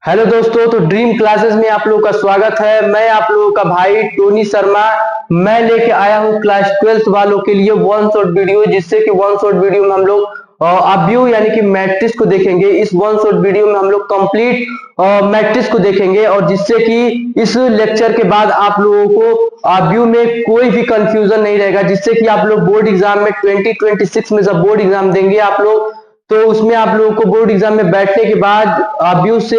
Hello दोस्तों, तो dream classes में आप लोगों का स्वागत है। मैं आप लोगों का भाई टोनी शर्मा। मैं लेके आया हूँ क्लास 12th वालों के लिए वन शॉट वीडियो, जिससे कि वन शॉट वीडियो में हम लोग अब्यू यानी कि मैट्रिक्स को देखेंगे। इस वन शॉट वीडियो में हम लोग कंप्लीट मैट्रिक्स को देखेंगे, और जिससे कि इस लेक्चर के बाद आप लोगों को अब्यू में कोई भी कंफ्यूजन नहीं रहेगा, जिससे कि आप लोग बोर्ड एग्जाम में 2026 में जब बोर्ड एग्जाम देंगे आप लोग, तो उसमें आप लोगों को बोर्ड एग्जाम में बैठने के बाद अब्यू से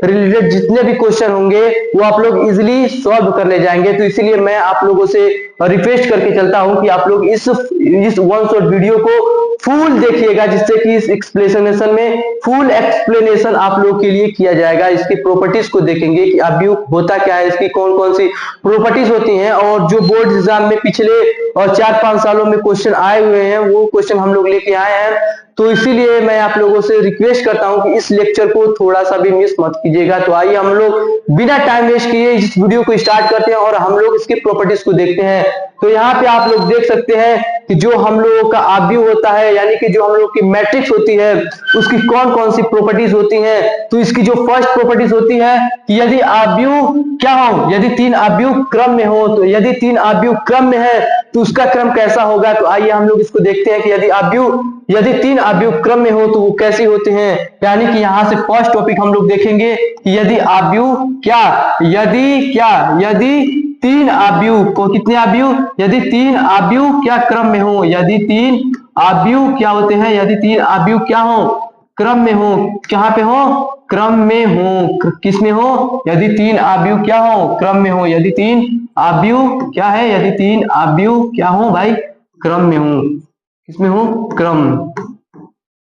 रिलेटेड जितने भी क्वेश्चन होंगे वो आप लोग इजीली सॉल्व कर ले जाएंगे। तो इसीलिए मैं आप लोगों से रिक्वेस्ट करके चलता हूं कि आप लोग इस वन शॉट वीडियो को फुल देखिएगा, जिससे कि इस एक्सप्लेनेशन में फुल एक्सप्लेनेशन आप लोग के लिए किया जाएगा। इसकी प्रॉपर्टीज को देखेंगे कि अब्यू होता क्या है, इसकी कौन कौन सी प्रॉपर्टीज होती हैं, और जो बोर्ड एग्जाम में पिछले 4-5 सालों में क्वेश्चन आए हुए हैं वो क्वेश्चन हम लोग लेके आए हैं। तो इसीलिए मैं आप लोगों से रिक्वेस्ट करता हूं कि इस लेक्चर को थोड़ा सा भी मिस मत कीजिएगा। तो आइए हम लोग बिना टाइम वेस्ट किए इस वीडियो को स्टार्ट करते हैं और हम लोग इसकी प्रॉपर्टीज को देखते हैं। तो यहाँ पे आप लोग देख सकते हैं कि जो हम लोगों का अब्यू होता है, यानी कि जो हम लोग की मैट्रिक्स होती है, उसकी कौन कौन सी प्रॉपर्टीज होती हैं। तो इसकी जो फर्स्ट प्रॉपर्टीज होती है कि यदि अब्यू क्या हो, यदि 3 अब्यू क्रम में हो, तो यदि 3 अब्यू क्रम में है तो उसका क्रम कैसा होगा। तो आइए हम लोग इसको देखते हैं कि यदि 3 अब्यू क्रम में हो तो वो कैसे होते हैं। यानी कि यहाँ से फर्स्ट टॉपिक हम लोग देखेंगे कि यदि अब्यू यदि 3 अब्यू को कितने अब्यू, यदि 3 अब्यू क्या क्रम में हो, यदि 3 अब्यू क्या होते हैं, यदि 3 अब्यू क्या हो, क्रम में हो। कहां पे हो, क्रम में हो, किस में हो, यदि 3 अब्यू क्या हो, क्रम में हो। यदि 3 अब्यू क्या है, यदि 3 अब्यू क्या हो भाई, क्रम में हो। किसमें हो, क्रम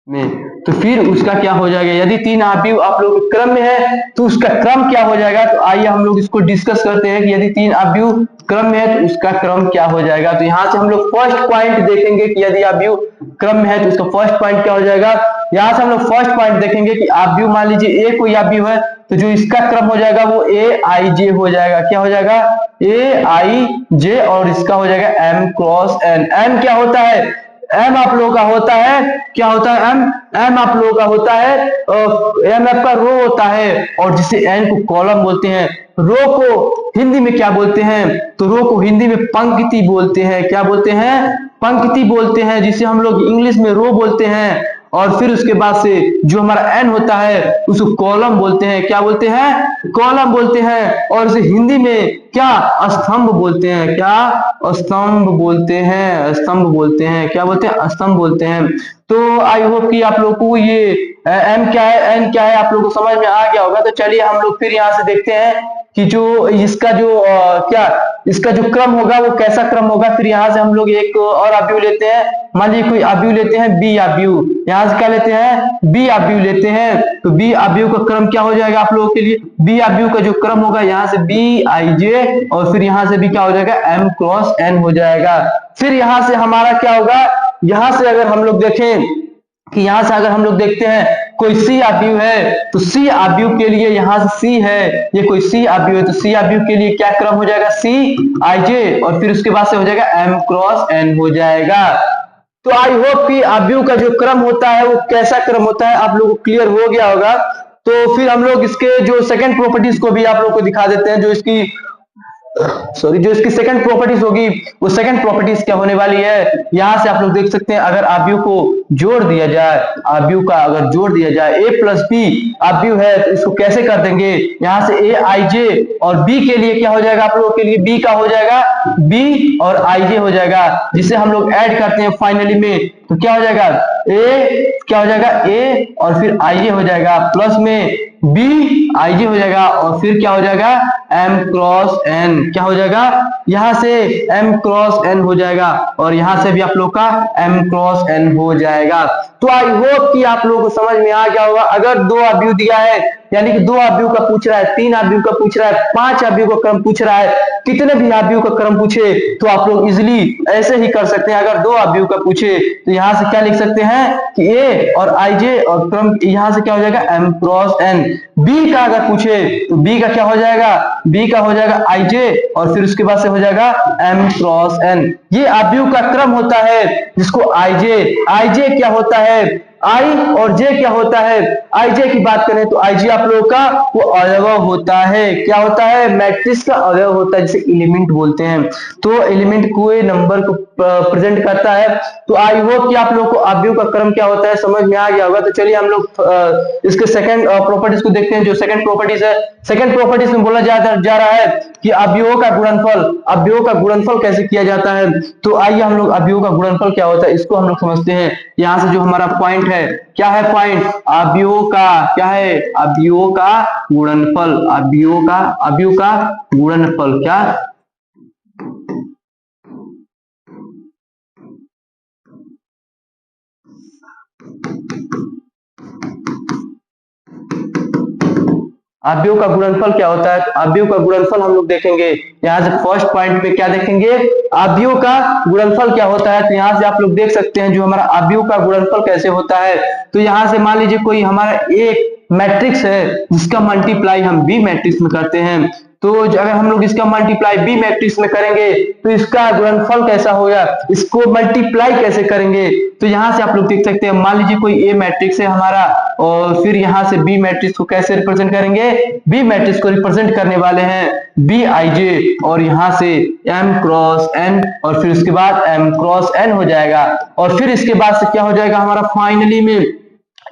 में। तो फिर उसका क्या हो जाएगा, यदि 3 अब्यू आप लोग क्रम में है तो उसका क्रम क्या हो जाएगा। तो आइए हम लोग इसको डिस्कस करते हैं कि यदि 3 अब्यू क्रम में है तो उसका क्रम क्या हो जाएगा। तो यहाँ से हम लोग फर्स्ट पॉइंट देखेंगे कि यदि अब्यू क्रम में है तो उसका फर्स्ट पॉइंट क्या हो जाएगा। यहाँ से हम लोग फर्स्ट पॉइंट देखेंगे कि अब्यू, मान लीजिए ए कोई अब्यू है, तो जो इसका क्रम हो जाएगा वो ए आई जे हो जाएगा। क्या हो जाएगा, ए आई जे, और इसका हो जाएगा एम क्रॉस एन। एम क्या होता है, एम आप लोगों का होता है, क्या होता है एम आप लोगों का होता है, एम आपका रो होता है, और जिसे एन को कॉलम बोलते हैं। रो को हिंदी में क्या बोलते हैं, तो रो को हिंदी में पंक्ति बोलते हैं। क्या बोलते हैं, पंक्ति बोलते हैं, जिसे हम लोग इंग्लिश में रो बोलते हैं। और फिर उसके बाद से जो हमारा एन होता है उसको कॉलम बोलते हैं। क्या बोलते हैं, कॉलम बोलते हैं। और इसे हिंदी में क्या, स्तंभ बोलते हैं। क्या, स्तंभ बोलते हैं, स्तंभ बोलते हैं। क्या बोलते हैं, स्तंभ बोलते हैं। तो आई होप कि आप लोग को ये एम क्या है, एन क्या है, आप लोग को समझ में आ गया होगा। तो चलिए हम लोग फिर यहाँ से देखते हैं कि जो इसका जो क्या इसका जो क्रम होगा वो कैसा क्रम होगा। फिर यहाँ से हम लोग एक और अब्यू लेते हैं, मान लीजिए कोई अब्यू लेते हैं बी अब्यू। यहाँ से क्या लेते हैं, बी अब्यू लेते हैं। तो बी अब्यू का क्रम क्या हो जाएगा आप लोगों के लिए, बी अब्यू का जो क्रम होगा यहाँ से बी आई जे, और फिर यहाँ से भी क्या हो जाएगा, एम क्रॉस एन हो जाएगा। फिर यहाँ से हमारा क्या होगा, यहाँ से अगर हम लोग देखें कि यहाँ से अगर हम लोग देखते हैं कोई सी अब्यू है, तो सी अब्यू के लिए यहाँ से सी है, ये कोई सी अब्यू है, तो सी अब्यू के लिए क्या क्रम हो जाएगा, सी आई जे, और फिर उसके बाद से हो जाएगा एम क्रॉस एन हो जाएगा। तो आई होप कि अब्यू का जो क्रम होता है वो कैसा क्रम होता है आप लोगों को क्लियर हो गया होगा। तो फिर हम लोग इसके जो सेकंड प्रॉपर्टीज को भी आप लोग को दिखा देते हैं। जो इसकी सेकंड प्रॉपर्टीज होगी, वो सेकंड प्रॉपर्टीज क्या होने वाली है। यहां से आप लोग देख सकते हैं, अगर अब्यू को जोड़ दिया जाए, अब्यू का अगर जोड़ दिया जाए, ए प्लस बी अब्यू है तो इसको कैसे कर देंगे, यहां से ए आई जे, और बी के लिए क्या हो जाएगा आप लोगों के लिए, बी का हो जाएगा बी और आई जे हो जाएगा, जिसे हम लोग ऐड करते हैं फाइनली में। तो क्या हो जाएगा, ए क्या हो जाएगा, ए और फिर आई जे हो जाएगा, प्लस में बी आई जे हो जाएगा, और फिर क्या हो जाएगा, एम क्रॉस एन। क्या हो जाएगा, यहां से एम क्रॉस एन हो जाएगा, और यहां से भी आप लोग का एम क्रॉस एन हो जाएगा। तो आई होप कि आप लोगों को समझ में आ गया होगा। अगर 2 अब्यू दिया है, यानी कि 2 अब्यू का पूछ रहा है, 3 अब्यू का पूछ रहा है, 5 अब्यू का क्रम पूछ रहा है, कितने भी अब्यू का क्रम पूछे तो आप लोग इजिली ऐसे ही कर सकते हैं। अगर 2 अब्यू का पूछे तो यहां से क्या लिख सकते हैं कि ए और आई जे, और क्रम यहां से क्या हो जाएगा, एम क्रॉस एन। बी का अगर पूछे तो बी का क्या हो जाएगा, बी का हो जाएगा आई जे, और फिर उसके बाद से हो जाएगा एम क्रॉस एन। ये अब्यू का क्रम होता है जिसको आई जे क्या होता है, आई और जे क्या होता है, आई जे की बात करें तो आई जे आप लोगों का वो अवयव होता है, क्या होता है, मैट्रिक्स का अवयव होता है, जिसे एलिमेंट बोलते हैं। तो एलिमेंट कोई नंबर को प्रेजेंट करता है। तो आई होप कि आप लोगों को अवयव का क्रम क्या होता है समझ में आ गया होगा। तो चलिए हम लोग इसके सेकंड प्रॉपर्टीज को देखते हैं। जो सेकंड प्रॉपर्टीज है, सेकंड प्रॉपर्टीज में बोला जा रहा है कि अवयवों का गुणनफल, अवयवों का गुणनफल कैसे किया जाता है। तो आइए हम लोग अवयवों का गुणनफल क्या होता है इसको हम लोग समझते हैं। यहाँ से जो हमारा पॉइंट है, क्या है पॉइंट, अवयवों का क्या है, अवयवों का गुणनफल, अवयव का गुणनफल क्या, अवयव का गुणनफल क्या होता है। अवयव का गुणनफल हम लोग देखेंगे। यहाँ से फर्स्ट पॉइंट पे क्या देखेंगे, अवयव का गुणनफल क्या होता है। तो यहाँ से आप लोग देख सकते हैं जो हमारा अवयव का गुणनफल कैसे होता है। तो यहाँ से मान लीजिए कोई हमारा एक मैट्रिक्स है जिसका मल्टीप्लाई हम बी मैट्रिक्स में करते हैं। तो अगर हम लोग इसका मल्टीप्लाई बी मैट्रिक्स में करेंगे तो इसका गुणनफल कैसा होगा, इसको मल्टीप्लाई कैसे करेंगे। तो यहाँ से आप लोग देख सकते हैं, मान लीजिए कोई ए मैट्रिक्स है हमारा और फिर यहाँ से बी मैट्रिक्स को कैसे रिप्रेजेंट करेंगे, बी मैट्रिक्स को रिप्रेजेंट करने वाले हैं बी आई जे और यहाँ से एम क्रॉस एन और फिर उसके बाद एम क्रॉस एन हो जाएगा। और फिर इसके बाद से क्या हो जाएगा हमारा फाइनली में,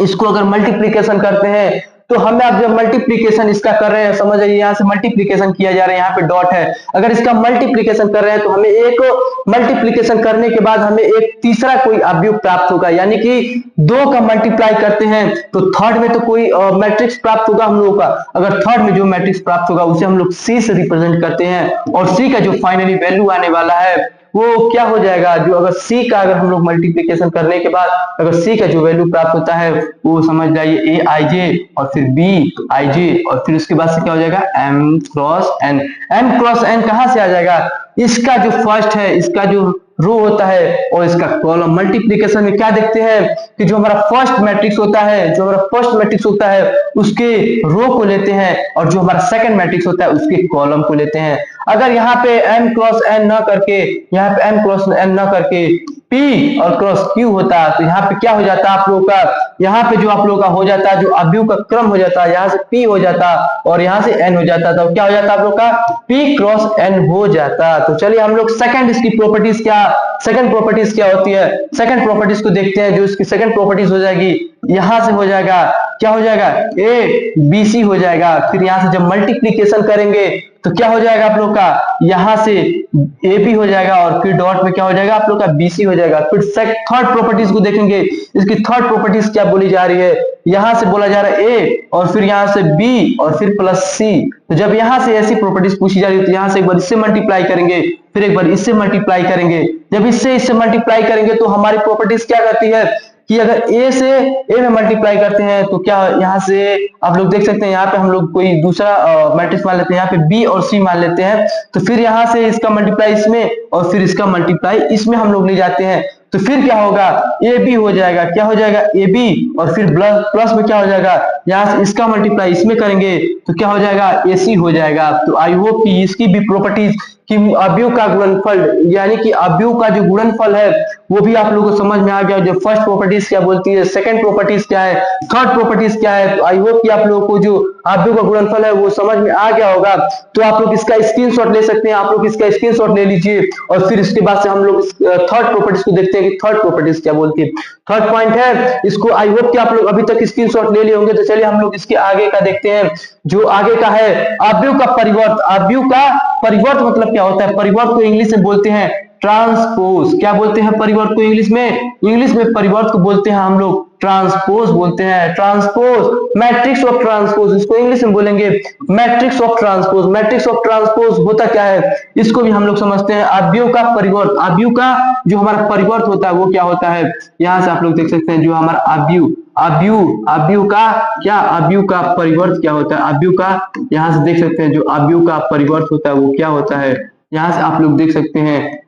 इसको अगर मल्टीप्लीकेशन करते हैं तो हमें अब जब मल्टीप्लीकेशन इसका कर रहे हैं, समझ आइए यहाँ से मल्टीप्लीकेशन किया जा रहा है, यहाँ पे डॉट है, अगर इसका मल्टीप्लीकेशन कर रहे हैं तो हमें एक मल्टीप्लीकेशन करने के बाद हमें एक तीसरा कोई अवयव प्राप्त होगा, यानी कि दो का मल्टीप्लाई करते हैं तो थर्ड में तो कोई मैट्रिक्स प्राप्त होगा हम लोगों का। अगर थर्ड में जो मैट्रिक्स प्राप्त होगा उसे हम लोग सी से रिप्रेजेंट करते हैं और सी का जो फाइनली वैल्यू आने वाला है वो क्या हो जाएगा, जो अगर सी का अगर हम लोग मल्टीप्लिकेशन करने के बाद अगर सी का जो वैल्यू प्राप्त होता है वो समझ जाइए ए आई जे और फिर बी आई जे और फिर उसके बाद से क्या हो जाएगा M cross N. M cross N कहां से आ जाएगा, इसका जो फर्स्ट है, इसका जो रो होता है और इसका कॉलम। मल्टीप्लिकेशन में क्या देखते हैं कि जो हमारा फर्स्ट मैट्रिक्स होता है, जो हमारा फर्स्ट मैट्रिक्स होता है उसके रो को लेते हैं और जो हमारा सेकंड मैट्रिक्स होता है उसके कॉलम को लेते हैं। अगर यहाँ पे m क्रॉस n ना करके, यहाँ पे m क्रॉस n ना करके p और क्रॉस q होता तो यहाँ पे क्या हो जाता आप लोगों का, यहाँ पे जो आप लोगों का हो जाता जो अवयव का क्रम हो जाता, यहाँ से p हो जाता और यहाँ से n हो जाता, तो क्या हो जाता आप लोग का p क्रॉस n हो जाता। तो चलिए हम लोग सेकंड इसकी प्रॉपर्टीज क्या, सेकंड प्रॉपर्टीज क्या होती है, सेकंड प्रॉपर्टीज को देखते हैं। जो इसकी सेकंड प्रॉपर्टीज हो जाएगी, यहां से हो जाएगा क्या हो जाएगा ए बी सी हो जाएगा। फिर यहां से जब मल्टीप्लीकेशन करेंगे तो क्या हो जाएगा आप लोग का, यहां से ए बी हो जाएगा और फिर डॉट में क्या हो जाएगा आप लोग का बी सी हो जाएगा। फिर थर्ड प्रॉपर्टीज को देखेंगे, इसकी थर्ड प्रॉपर्टीज क्या बोली जा रही है, यहां से बोला जा रहा है ए और फिर यहां से बी और फिर प्लस सी। तो जब यहां से ऐसी प्रॉपर्टीज पूछी जा रही है तो यहां से एक बार इससे मल्टीप्लाई करेंगे, फिर एक बार इससे मल्टीप्लाई करेंगे। जब इससे मल्टीप्लाई करेंगे तो हमारी प्रॉपर्टीज क्या करती है कि अगर a से a में मल्टीप्लाई करते हैं तो क्या यहाँ से आप लोग देख सकते हैं, यहाँ पे हम लोग कोई दूसरा मैट्रिक्स मान लेते हैं, यहाँ पे b और c मान लेते हैं। तो फिर यहाँ से इसका मल्टीप्लाई इसमें और फिर इसका मल्टीप्लाई इसमें हम लोग ले जाते हैं। तो फिर क्या होगा ए बी हो जाएगा, क्या हो जाएगा ए बी और फिर प्लस में क्या हो जाएगा, यहाँ से इसका मल्टीप्लाई इसमें करेंगे तो क्या हो जाएगा ए सी हो जाएगा। तो आई होप कि इसकी भी प्रॉपर्टीज कि अवयव का गुणनफल यानी कि अवयव का जो गुणनफल है वो भी आप लोगों को समझ में आ गया। जो फर्स्ट प्रॉपर्टीज क्या बोलती है, सेकंड प्रॉपर्टीज क्या है, थर्ड प्रॉपर्टीज क्या है। तो आई होप कि आप लोगों को जो अवयव का गुणनफल है वो समझ में आ गया होगा। तो आप लोग इसका स्क्रीनशॉट ले सकते हैं, आप लोग इसका स्क्रीनशॉट ले लीजिए और फिर इसके बाद से हम लोग थर्ड प्रॉपर्टीज को देखते हैं कि थर्ड प्रॉपर्टीज क्या बोलती है। थर्ड पॉइंट है, इसको आई होप कि आप लोग अभी तक स्क्रीनशॉट ले लिए होंगे। तो चलिए हम लोग इसके आगे का देखते हैं। जो आगे का है अवयव का परिवर्त, अवयव का परिवर्त मतलब क्या होता है, परिवर्त को इंग्लिश में बोलते हैं ट्रांसपोज। क्या बोलते हैं परिवर्त को इंग्लिश में, इंग्लिश में परिवर्त को बोलते हैं हम लोग ट्रांसपोज बोलते हैं। ट्रांसपोज, मैट्रिक्स ऑफ ट्रांसपोज, इसको इंग्लिश में बोलेंगे matrix of transpose. Matrix of transpose होता क्या है इसको भी हम लोग समझते हैं। अवयव का परिवर्त, अवयव का जो हमारा परिवर्त होता है वो क्या होता है, यहां से आप लोग देख सकते हैं जो हमारा अवयव, अवयव का क्या, अवयव का परिवर्त क्या होता है, अवयव का यहां से देख सकते हैं जो अवयव का परिवर्त होता है वो क्या होता है। यहां से आप लोग देख सकते हैं,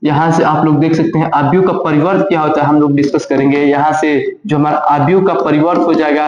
यहां से आप लोग देख सकते हैं अवयव का परिवर्त क्या होता है हम लोग डिस्कस करेंगे। यहां से जो हमारा अवयव का परिवर्त हो जाएगा,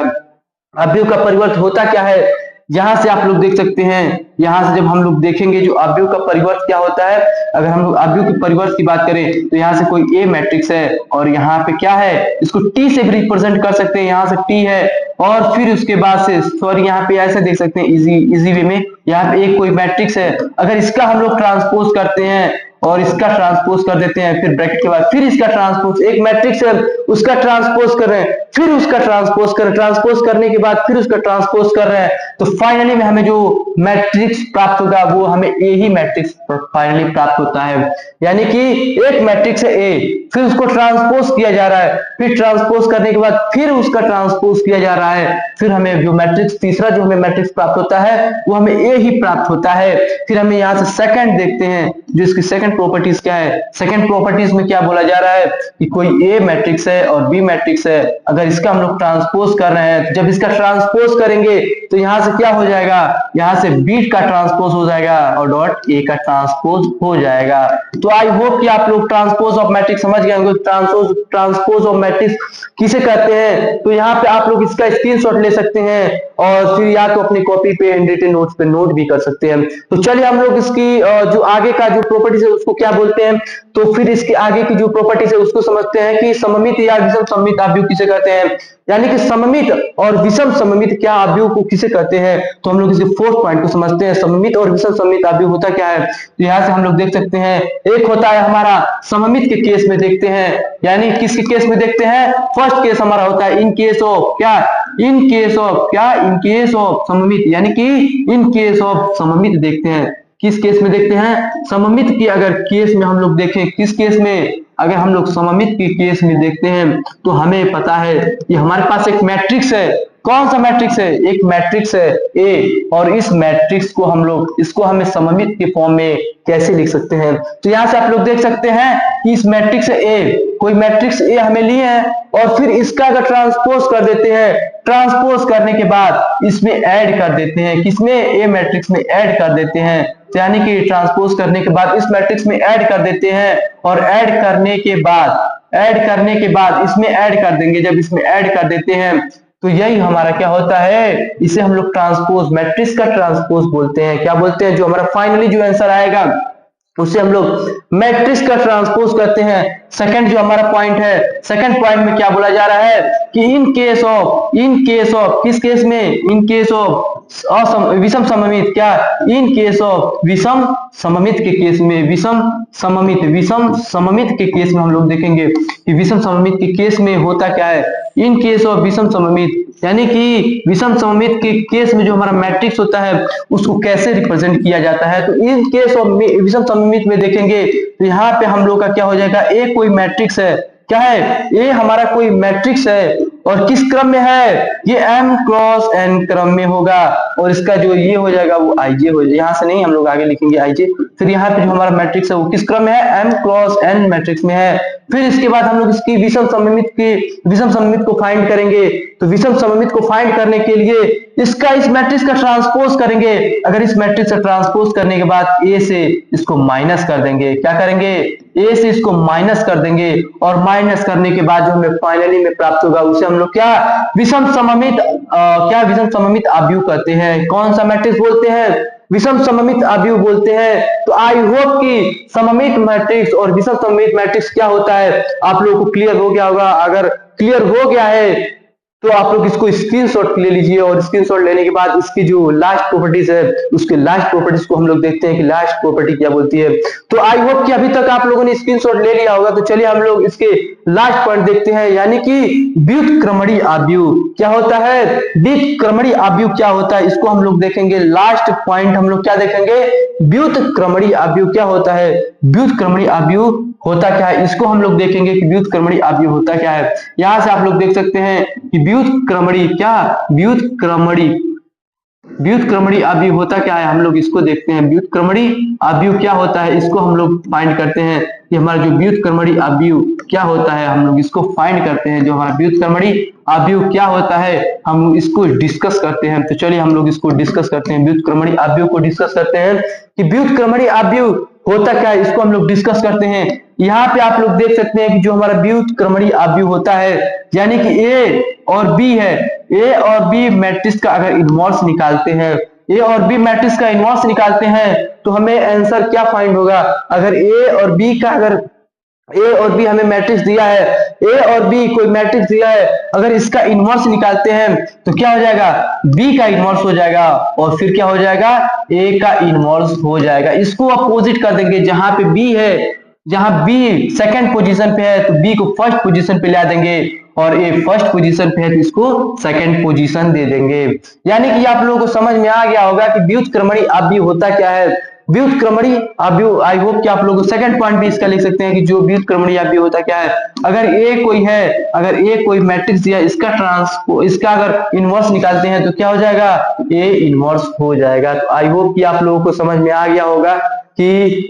अवयव का परिवर्त होता क्या है, यहाँ से आप लोग देख सकते हैं, यहाँ से जब हम लोग देखेंगे जो अवयव का परिवर्त क्या होता है, अगर हम लोग अवयव के परिवर्त की बात करें तो यहाँ से कोई ए मैट्रिक्स है और यहाँ पे क्या है, इसको टी से भी रिप्रेजेंट कर सकते हैं, यहाँ से टी है और फिर उसके बाद से सॉरी यहाँ पे ऐसे देख सकते हैं इजी वे में, यहाँ पे एक कोई मैट्रिक्स है, अगर इसका हम लोग ट्रांसपोज करते हैं और इसका ट्रांसपोज कर देते हैं, फिर ब्रैकेट के बाद फिर इसका ट्रांसपोज, एक मैट्रिक्स है उसका ट्रांसपोज कर रहे हैं, फिर उसका ट्रांसपोज कर, ट्रांसपोज करने के बाद फिर उसका ट्रांसपोज कर रहे हैं, तो फाइनली में हमें जो मैट्रिक्स प्राप्त होगा वो हमें ए ही मैट्रिक्स फाइनली प्राप्त होता है। यानी कि एक मैट्रिक्स है ए, फिर उसको ट्रांसपोज किया जा रहा है, फिर ट्रांसपोज करने के बाद फिर उसका ट्रांसपोज किया जा रहा है, फिर हमें जो मैट्रिक्स तीसरा जो हमें मैट्रिक्स प्राप्त होता है वो हमें ए ही प्राप्त होता है। फिर हमें यहाँ से सेकंड देखते हैं, जो इसकी सेकंड प्रॉपर्टीज क्या है, सेकंड प्रॉपर्टीज में क्या बोला जा रहा है कि कोई ए मैट्रिक्स है और बी मैट्रिक्स है, अगर इसका हम लोग ट्रांसपोज कर रहे हैं, जब इसका ट्रांसपोज करेंगे तो यहाँ से क्या हो जाएगा, यहाँ से बी का ट्रांसपोज हो जाएगा और डॉट ए का ट्रांसपोज हो जाएगा। तो आई होप कि आप लोग ट्रांसपोज ऑफ मैट्रिक्स समझ गए होंगे। ट्रांसपोज ऑफ मैट्रिक्स किसे कहते हैं, तो यहाँ पे आप लोग इसका स्क्रीनशॉट ले सकते हैं और फिर या तो अपनी कॉपी पे हैंडरिटन नोट्स पे नोट भी कर सकते हैं। तो चलिए हम लोग इसकी जो आगे का जो प्रॉपर्टीज है उसको क्या बोलते हैं, तो फिर इसके आगे की जो प्रॉपर्टीज है उसको समझते हैं कि सममित या विषम सममित अवयव किसे कहते हैं, यानी कि सममित और विषम सममित क्या अवयव को किसे कहते हैं। तो हम लोग इसके फोर्थ पॉइंट को समझते हैं, सममित और विषम सममित अवयव होता क्या है। तो यहाँ से हम लोग देख सकते हैं, एक होता है हमारा सममित के केस में देखते हैं, यानी किसके केस में देखते हैं, फर्स्ट केस हमारा होता है इन केस ऑफ क्या, इन केस ऑफ क्या, इन केस ऑफ सममित, यानी कि इन केस ऑफ सममित देखते हैं। किस केस में देखते हैं, सममित की अगर केस में हम लोग देखें, किस केस में, अगर हम लोग सममित की केस में देखते हैं तो हमें पता है कि हमारे पास एक मैट्रिक्स है, कौन सा मैट्रिक्स है, एक मैट्रिक्स है ए, और इस मैट्रिक्स को हम लोग, इसको हमें सममित के फॉर्म में कैसे लिख सकते हैं। तो यहां से आप लोग देख सकते हैं कि इस मैट्रिक्स ए, कोई मैट्रिक्स ए हमें लिए हैं और फिर इसका अगर ट्रांसपोज कर देते हैं, ट्रांसपोज करने के बाद इसमें ऐड कर देते हैं, किसमें, ए मैट्रिक्स में ऐड कर देते हैं, यानी कि ट्रांसपोज करने के बाद इस मैट्रिक्स में ऐड कर देते हैं और ऐड करने के बाद इसमें ऐड कर देंगे, जब इसमें ऐड कर देते हैं तो यही हमारा क्या होता है, इसे हम लोग ट्रांसपोज, मैट्रिक्स का ट्रांसपोज बोलते हैं। क्या बोलते हैं, जो हमारा फाइनली जो आंसर आएगा उसे हम लोग मैट्रिक्स का ट्रांसपोज करते हैं। सेकंड जो हमारा पॉइंट है, सेकंड पॉइंट में क्या बोला जा रहा है कि इन केस ऑफ किस केस में, इन केस ऑफ विषम सममित, क्या, इन केस ऑफ विषम सममित के केस में, विषम सममित के केस में हम लोग देखेंगे कि विषम सममित के केस में होता क्या है, इन केस ऑफ विषम सममित, यानी कि विषम सममित के केस में जो हमारा मैट्रिक्स होता है उसको कैसे रिप्रेजेंट किया जाता है। तो इन केस ऑफ विषम सममित में देखेंगे तो यहाँ पे हम लोग का क्या हो जाएगा, ए कोई मैट्रिक्स है, क्या है, ए हमारा कोई मैट्रिक्स है और किस क्रम में है, ये m क्रॉस n क्रम में होगा और इसका जो ये हो जाएगा वो ij हो जाएगा, यहाँ से नहीं हम लोग आगे लिखेंगे ij। फिर यहाँ पे जो हमारा मैट्रिक्स है वो किस क्रम में है, m क्रॉस n मैट्रिक्स में है। फिर इसके बाद हम लोग इसकी विषम सममित को फाइंड करेंगे, तो विषम सममित को फाइंड करने के लिए इसका इस मैट्रिक्स का ट्रांसपोज करेंगे, अगर इस मैट्रिक्स का ट्रांसपोज करने के बाद ए से इसको माइनस कर देंगे, क्या करेंगे, ए से इसको माइनस कर देंगे और माइनस करने के बाद जो हमें फाइनली में प्राप्त होगा उसे हम लोग क्या, विषम सममित अवयव कहते हैं। कौन सा मैट्रिक्स बोलते हैं, विषम सममित अवयव बोलते हैं। तो आई होप कि सममित मैट्रिक्स और विषम सममित मैट्रिक्स क्या होता है आप लोगों को क्लियर हो गया होगा। अगर क्लियर हो गया है तो आप लोग इसको स्क्रीनशॉट ले लीजिए और स्क्रीनशॉट लेने के बाद इसकी जो लास्ट प्रॉपर्टीज है उसके लास्ट प्रॉपर्टीज को हम लोग देखते हैं कि लास्ट प्रॉपर्टी क्या बोलती है। तो आई होप कि अभी तक आप लोगों ने स्क्रीनशॉट ले लिया होगा। तो चलिए हम लोग इसके लास्ट पॉइंट देखते हैं, यानी कि व्युत्क्रमणीय अवयव क्या होता है, व्युत्क्रमणीय अवयव क्या होता है, इसको हम लोग देखेंगे। लास्ट पॉइंट हम लोग क्या देखेंगे, व्युत्क्रमणीय अवयव क्या होता है, व्युत्क्रमणीय अवयव होता क्या है, इसको हम लोग देखेंगे कि व्युत्क्रमणीय अवयव होता क्या है। यहां से आप लोग देख सकते हैं कि व्युत्क्रमणीय अवयव होता क्या है, हम लोग इसको देखते हैं। व्युत्क्रमणीय अवयव क्या होता है इसको हम लोग फाइंड करते हैं कि हमारा जो व्युत्क्रमणीय अवयव क्या होता है, हम लोग इसको फाइंड करते हैं। जो हमारा व्युत्क्रमणीय अवयव क्या होता है हम इसको डिस्कस करते हैं। तो चलिए हम लोग इसको डिस्कस करते हैं, व्युत्क्रमणीय अवयव को डिस्कस करते हैं कि व्युत्क्रमणीय अवयव होता क्या है इसको हम लोग डिस्कस करते हैं। यहाँ पे आप लोग देख सकते हैं कि जो हमारा व्युत्क्रमणीय अवयव होता है, यानी कि ए और बी है, ए और बी मैट्रिक्स का अगर इनवर्स निकालते हैं, ए और बी मैट्रिक्स का इनवर्स निकालते हैं तो हमें आंसर क्या फाइंड होगा। अगर ए और बी का अगर ए और बी हमें मैट्रिक्स दिया है, ए और बी कोई मैट्रिक्स दिया है, अगर इसका इनवर्स निकालते हैं तो क्या हो जाएगा, बी का इनवर्स हो जाएगा और फिर क्या हो जाएगा, ए का इनवर्स हो जाएगा। इसको अपोजिट कर देंगे, जहां पे बी है, जहां बी सेकंड पोजीशन पे है तो बी को फर्स्ट पोजीशन पे ला देंगे और ए फर्स्ट पोजीशन पे है तो इसको सेकंड पोजीशन दे देंगे। यानी कि आप लोगों को समझ में आ गया होगा कि व्युत्क्रमणीय अवयव होता क्या है। व्युत्क्रमणीय अवयव, आई होप कि आप लोगों को सेकंड पॉइंट भी इसका लिख सकते हैं कि जो व्युत्क्रमणीय अवयव होता क्या है। अगर ए कोई है, अगर ए कोई मैट्रिक्स दिया, इसका अगर इनवर्स निकालते हैं तो क्या हो जाएगा, ए इनवर्स हो जाएगा। तो आई होप कि आप लोगों को समझ में आ गया होगा कि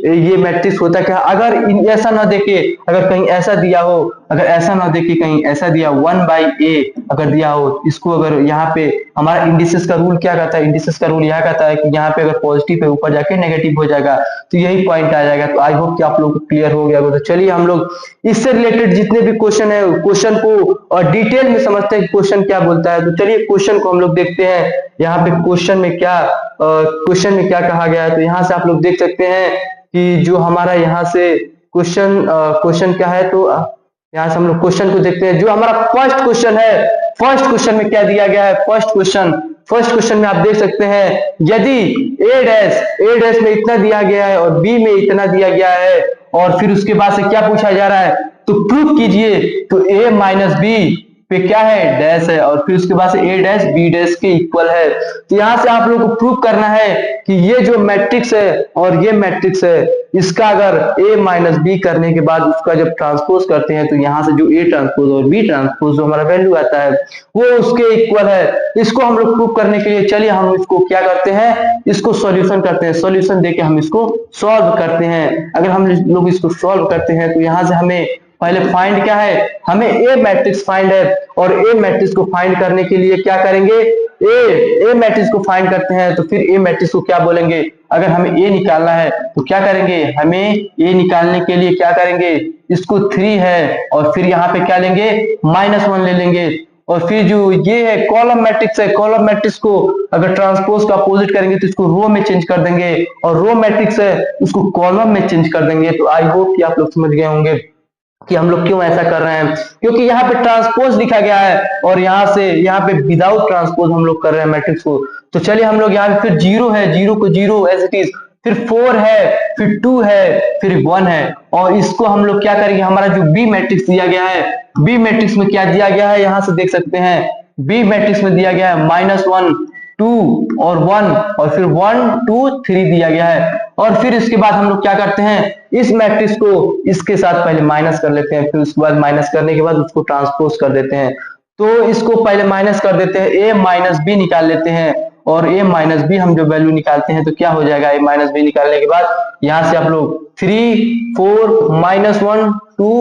ये मैट्रिक्स होता क्या। अगर ऐसा ना देखे, अगर कहीं ऐसा दिया हो, अगर ऐसा ना देखे कहीं ऐसा दिया 1/a अगर दिया हो, इसको अगर यहाँ पे हमारा इंडिसेस का रूल क्या कहता है, इंडिसेस का रूल यह कहता है कि यहाँ पे अगर पॉजिटिव है ऊपर जाके नेगेटिव हो जाएगा, तो यही पॉइंट आ जाएगा। तो आई होप कि आप लोग को क्लियर हो गया। तो चलिए हम लोग इससे रिलेटेड जितने भी क्वेश्चन है, क्वेश्चन को और डिटेल में समझते हैं कि क्वेश्चन क्या बोलता है। तो चलिए क्वेश्चन को हम लोग देखते हैं, यहाँ पे क्वेश्चन में क्या कहा गया है। तो यहाँ से आप लोग देख सकते हैं कि जो हमारा यहाँ से क्वेश्चन क्या है। तो यहाँ से हम लोग क्वेश्चन को देखते हैं। जो हमारा फर्स्ट क्वेश्चन है, फर्स्ट क्वेश्चन में क्या दिया गया है, फर्स्ट क्वेश्चन में आप देख सकते हैं, यदि ए डैश में इतना दिया गया है और बी में इतना दिया गया है और फिर उसके बाद से क्या पूछा जा रहा है, तो प्रूफ कीजिए। तो a माइनस बी पे क्या है, डैश है, और फिर उसके बाद से ए डैश बी डैश के इक्वल है। तो यहाँ से आप लोगों को प्रूफ करना है कि ये जो मैट्रिक्स है और ये मैट्रिक्स है, इसका अगर ए माइनस बी करने के बाद उसका जब ट्रांसपोज करते हैं तो यहाँ से जो ए ट्रांसपोज और बी ट्रांसपोज जो हमारा वैल्यू आता है वो उसके इक्वल है। इसको हम लोग प्रूफ करने के लिए चलिए हम इसको क्या करते हैं, इसको सॉल्यूशन करते हैं। सॉल्यूशन देके हम इसको सॉल्व करते हैं। अगर हम लोग इसको सॉल्व करते हैं तो यहाँ से हमें पहले फाइंड क्या है, हमें ए मैट्रिक्स फाइंड है और ए मैट्रिक्स को फाइंड करने के लिए क्या करेंगे, ए मैट्रिक्स को फाइंड करते हैं तो फिर ए मैट्रिक्स को क्या बोलेंगे। अगर हमें ए निकालना है तो क्या करेंगे, हमें ए निकालने के लिए क्या करेंगे, इसको 3 है और फिर यहाँ पे क्या लेंगे, -1 ले लेंगे। और फिर जो ये है कॉलम मैट्रिक्स है, कॉलम मैट्रिक्स को अगर ट्रांसपोज का अपोजिट करेंगे तो इसको रो में चेंज कर देंगे, और रो मैट्रिक्स है उसको कॉलम में चेंज कर देंगे। तो आई होप कि आप लोग समझ गए होंगे कि हम लोग क्यों ऐसा कर रहे हैं, क्योंकि यहाँ पे ट्रांसपोज लिखा गया है और यहाँ पे विदाउट ट्रांसपोज हम लोग कर रहे हैं मैट्रिक्स को। तो चलिए हम लोग यहाँ पे फिर 0 है, 0 को 0 एज इट इज, फिर 4 है, फिर 2 है, फिर 1 है, और इसको हम लोग क्या करेंगे, हमारा जो बी मैट्रिक्स दिया गया है, बी मैट्रिक्स में क्या दिया गया है, यहाँ से देख सकते हैं बी मैट्रिक्स में दिया गया है -1 2 और 1 और फिर 1 2 3 दिया गया है। और फिर इसके बाद हम लोग क्या करते हैं, इस मैट्रिक्स को इसके साथ पहले माइनस कर लेते हैं, फिर उसके बाद माइनस करने के बाद उसको ट्रांसपोज कर देते हैं। तो इसको पहले माइनस कर देते हैं, a माइनस बी निकाल लेते हैं, और a माइनस बी हम जो वैल्यू निकालते हैं तो क्या हो जाएगा, a माइनस बी निकालने के बाद यहाँ से आप लोग 3 4 -1 2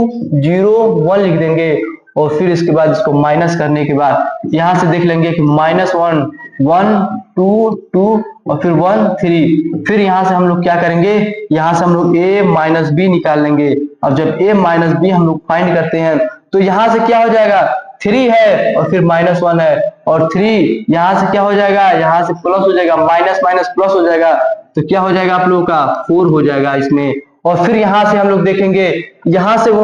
0 1 लिख देंगे, और फिर इसके बाद इसको माइनस करने के बाद यहाँ से देख लेंगे कि -1 1 2 2 और फिर 1 3। फिर यहाँ से हम लोग क्या करेंगे, यहाँ से हम लोग a माइनस बी निकाल लेंगे। अब जब a माइनस बी हम लोग फाइंड करते हैं तो यहाँ से क्या हो जाएगा, 3 है और फिर -1 है, और 3 यहाँ से क्या हो जाएगा, यहाँ से प्लस हो जाएगा, माइनस माइनस प्लस हो जाएगा, तो क्या हो जाएगा आप लोगों का 4 हो जाएगा इसमें। और फिर यहाँ से हम लोग देखेंगे, यहाँ से वो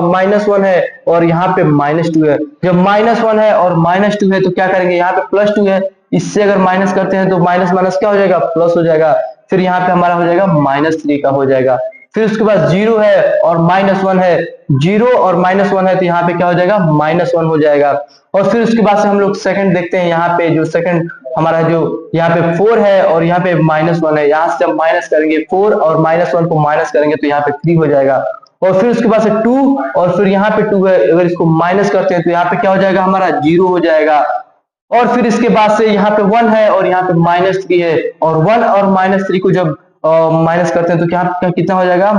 -1 है और यहाँ पे -2 है। जब -1 है और -2 है तो क्या करेंगे, यहाँ पे +2 है, इससे अगर माइनस करते हैं तो माइनस माइनस क्या हो जाएगा, प्लस हो जाएगा। फिर यहाँ पे हमारा हो जाएगा -3 का हो जाएगा। फिर उसके बाद 0 है और -1 है, 0 और -1 है तो यहाँ पे क्या हो जाएगा, -1 हो जाएगा। और फिर उसके बाद से हम लोग सेकंड देखते हैं, यहाँ पे जो सेकंड हमारा जो यहाँ पे 4 है और यहाँ पे -1 है, यहाँ से जब माइनस करेंगे 4 और -1 को माइनस करेंगे तो यहाँ पे 3 हो जाएगा। और फिर उसके बाद से 2 और फिर यहाँ पे 2 है, अगर इसको माइनस करते हैं तो यहाँ पे क्या हो जाएगा, हमारा 0 हो जाएगा। और फिर इसके बाद से यहाँ पे 1 है और यहाँ पे -3 है, और 1 और -3 को जब माइनस करते हैं तो क्या कितना हो जाएगा,